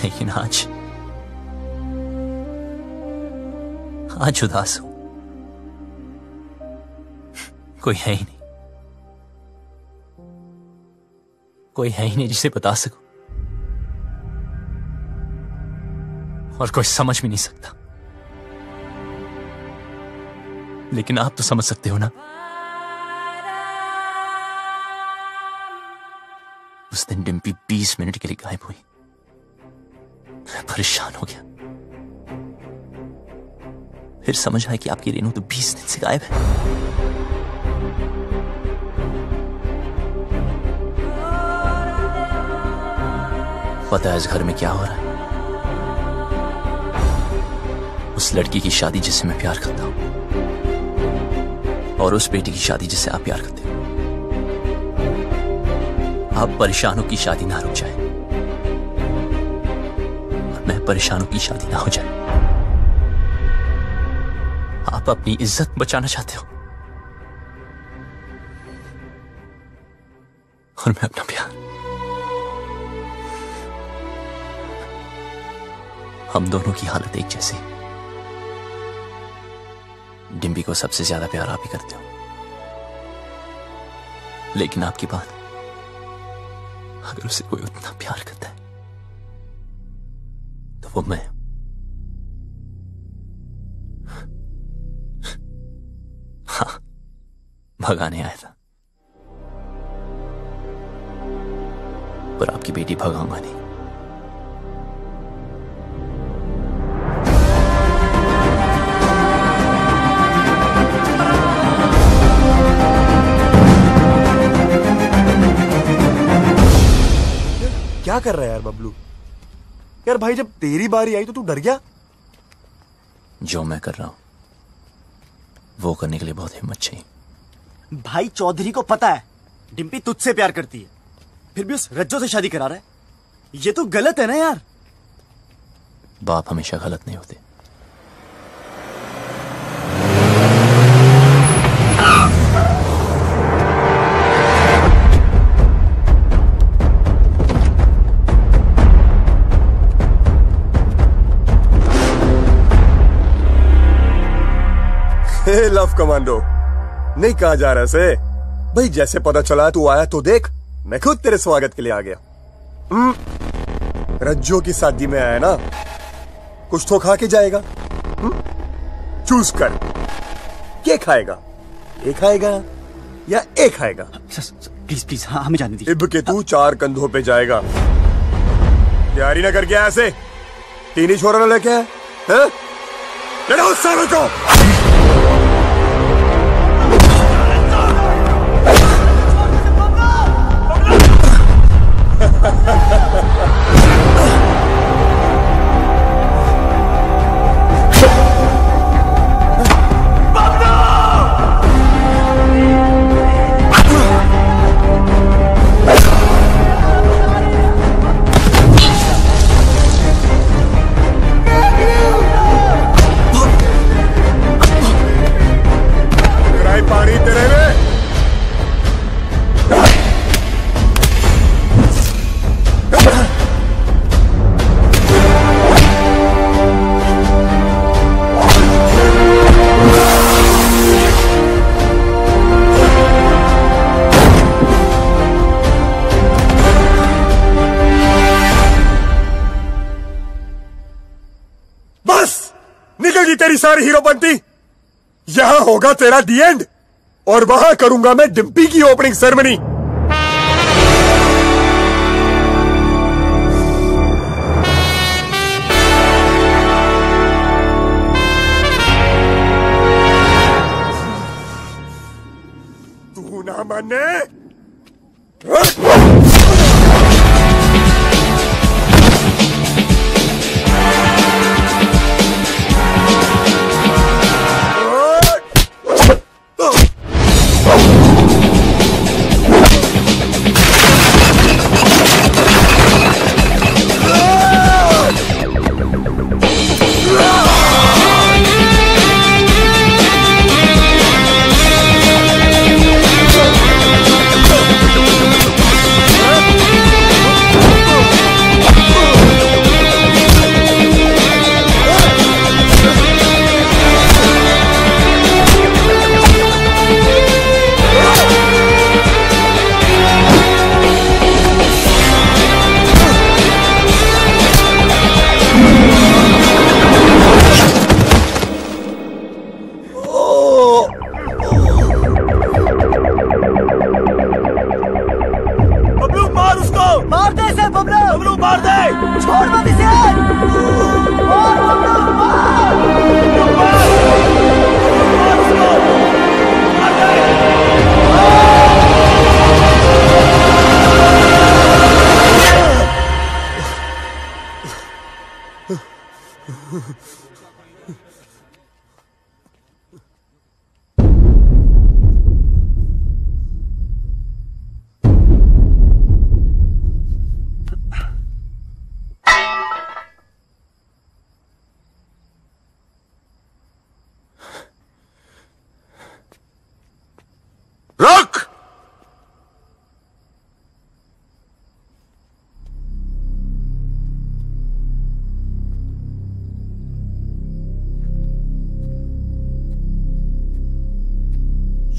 लेकिन आज उदास हूं। कोई है ही नहीं, कोई है ही नहीं जिसे बता सकूं, और कोई समझ भी नहीं सकता। लेकिन आप तो समझ सकते हो ना। उस दिन डिम्पी 20 मिनट के लिए गायब हुई। मैं परेशान हो गया। फिर समझ आया कि आपकी रेनू तो 20 दिन से गायब है। पता है इस घर में क्या हो रहा है? उस लड़की की शादी जिससे मैं प्यार करता हूं, और उस बेटी की शादी जिससे आप प्यार करते हो। आप परेशानों की शादी ना रुक जाए, और मैं परेशानों की शादी ना हो जाए। आप अपनी इज्जत बचाना चाहते हो, और मैं अपना प्यार। हम दोनों की हालत एक जैसी। डिम्पी को सबसे ज्यादा प्यार आप ही करते हो, लेकिन आपकी बात, अगर उसे कोई उतना प्यार करता है तो वो मैं। हाँ, भगाने आया था, पर आपकी बेटी भगाऊंगा नहीं। क्या कर रहा है यार बबलू? यार भाई, जब तेरी बारी आई तो तू डर गया? जो मैं कर रहा हूं वो करने के लिए बहुत हिम्मत चाहिए। भाई चौधरी को पता है डिम्पी तुझसे प्यार करती है, फिर भी उस रज्जो से शादी करा रहा है। ये तो गलत है ना यार। बाप हमेशा गलत नहीं होते। लव कमांडो, नहीं कहा जा रहा से भाई। जैसे पता चला तू आया तो देख, मैं खुद तेरे स्वागत के लिए आ गया। रज्जो की शादी में आया ना, कुछ तो खा के जाएगा। चूज कर, क्या खाएगा? ये खाएगा या ए खाएगा? प्लीज प्लीज, हाँ हमें जाने दीजिए। इब के तू 4 कंधों पे जाएगा। तैयारी ना करके आया ऐसे 3 ही छोरा ना लेके आया है? लड़ो उस सालों को। पानी तेरे में बस निकल गई तेरी सारी हीरोपंती। यहां होगा तेरा दी एंड और वहां करूंगा मैं डिम्पी की ओपनिंग सेरेमनी। तू ना माने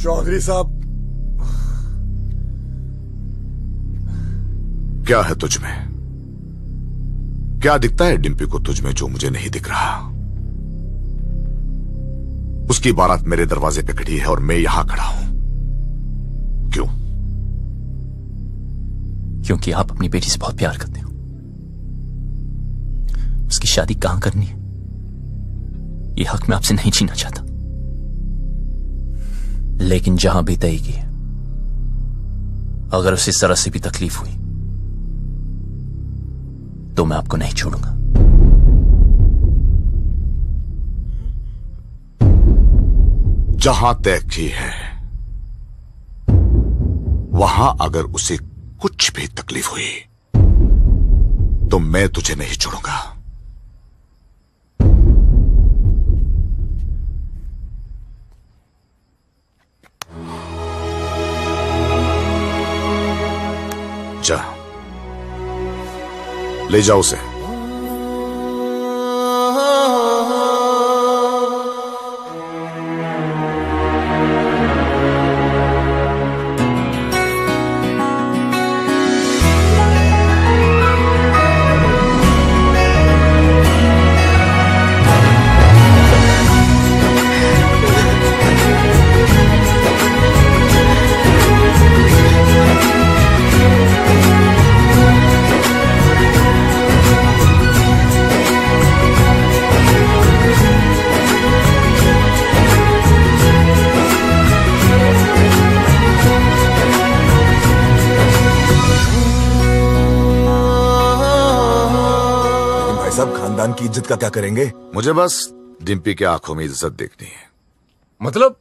चौधरी साहब, क्या है तुझ में? क्या दिखता है डिम्पी को तुझ में जो मुझे नहीं दिख रहा? उसकी बारात मेरे दरवाजे पे खड़ी है और मैं यहां खड़ा हूं। क्यों? क्योंकि आप अपनी बेटी से बहुत प्यार करते हो। उसकी शादी कहां करनी है ये हक मैं आपसे नहीं छीनना चाहता, लेकिन जहां भी तय की, अगर उसे जरा से भी तकलीफ हुई तो मैं आपको नहीं छोड़ूंगा। जहां तय की है वहां अगर उसे कुछ भी तकलीफ हुई तो मैं तुझे नहीं छोड़ूंगा। जा, ले जाओ उसे। खानदान की इज्जत का क्या करेंगे? मुझे बस डिम्पी की आंखों में इज्जत देखनी है। मतलब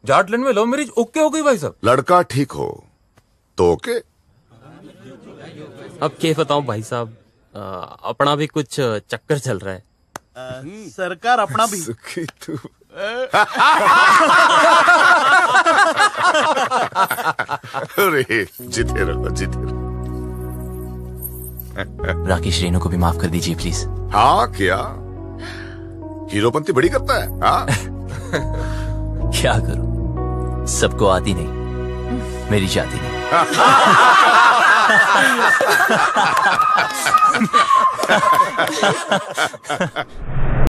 जाटलैंड में लव मैरिज ओके हो गई भाई साहब? लड़का ठीक हो तो ओके। अब क्या बताऊं भाई साहब, अपना भी कुछ चक्कर चल रहा है। सरकार अपना भी सुखी तू। अरे जीते रहो, जीते रहो। राकेश, रेनू को भी माफ कर दीजिए प्लीज। हाँ क्या हीरोपंती बड़ी करता है? हाँ क्या करूं, सबको आती नहीं, मेरी जाती नहीं।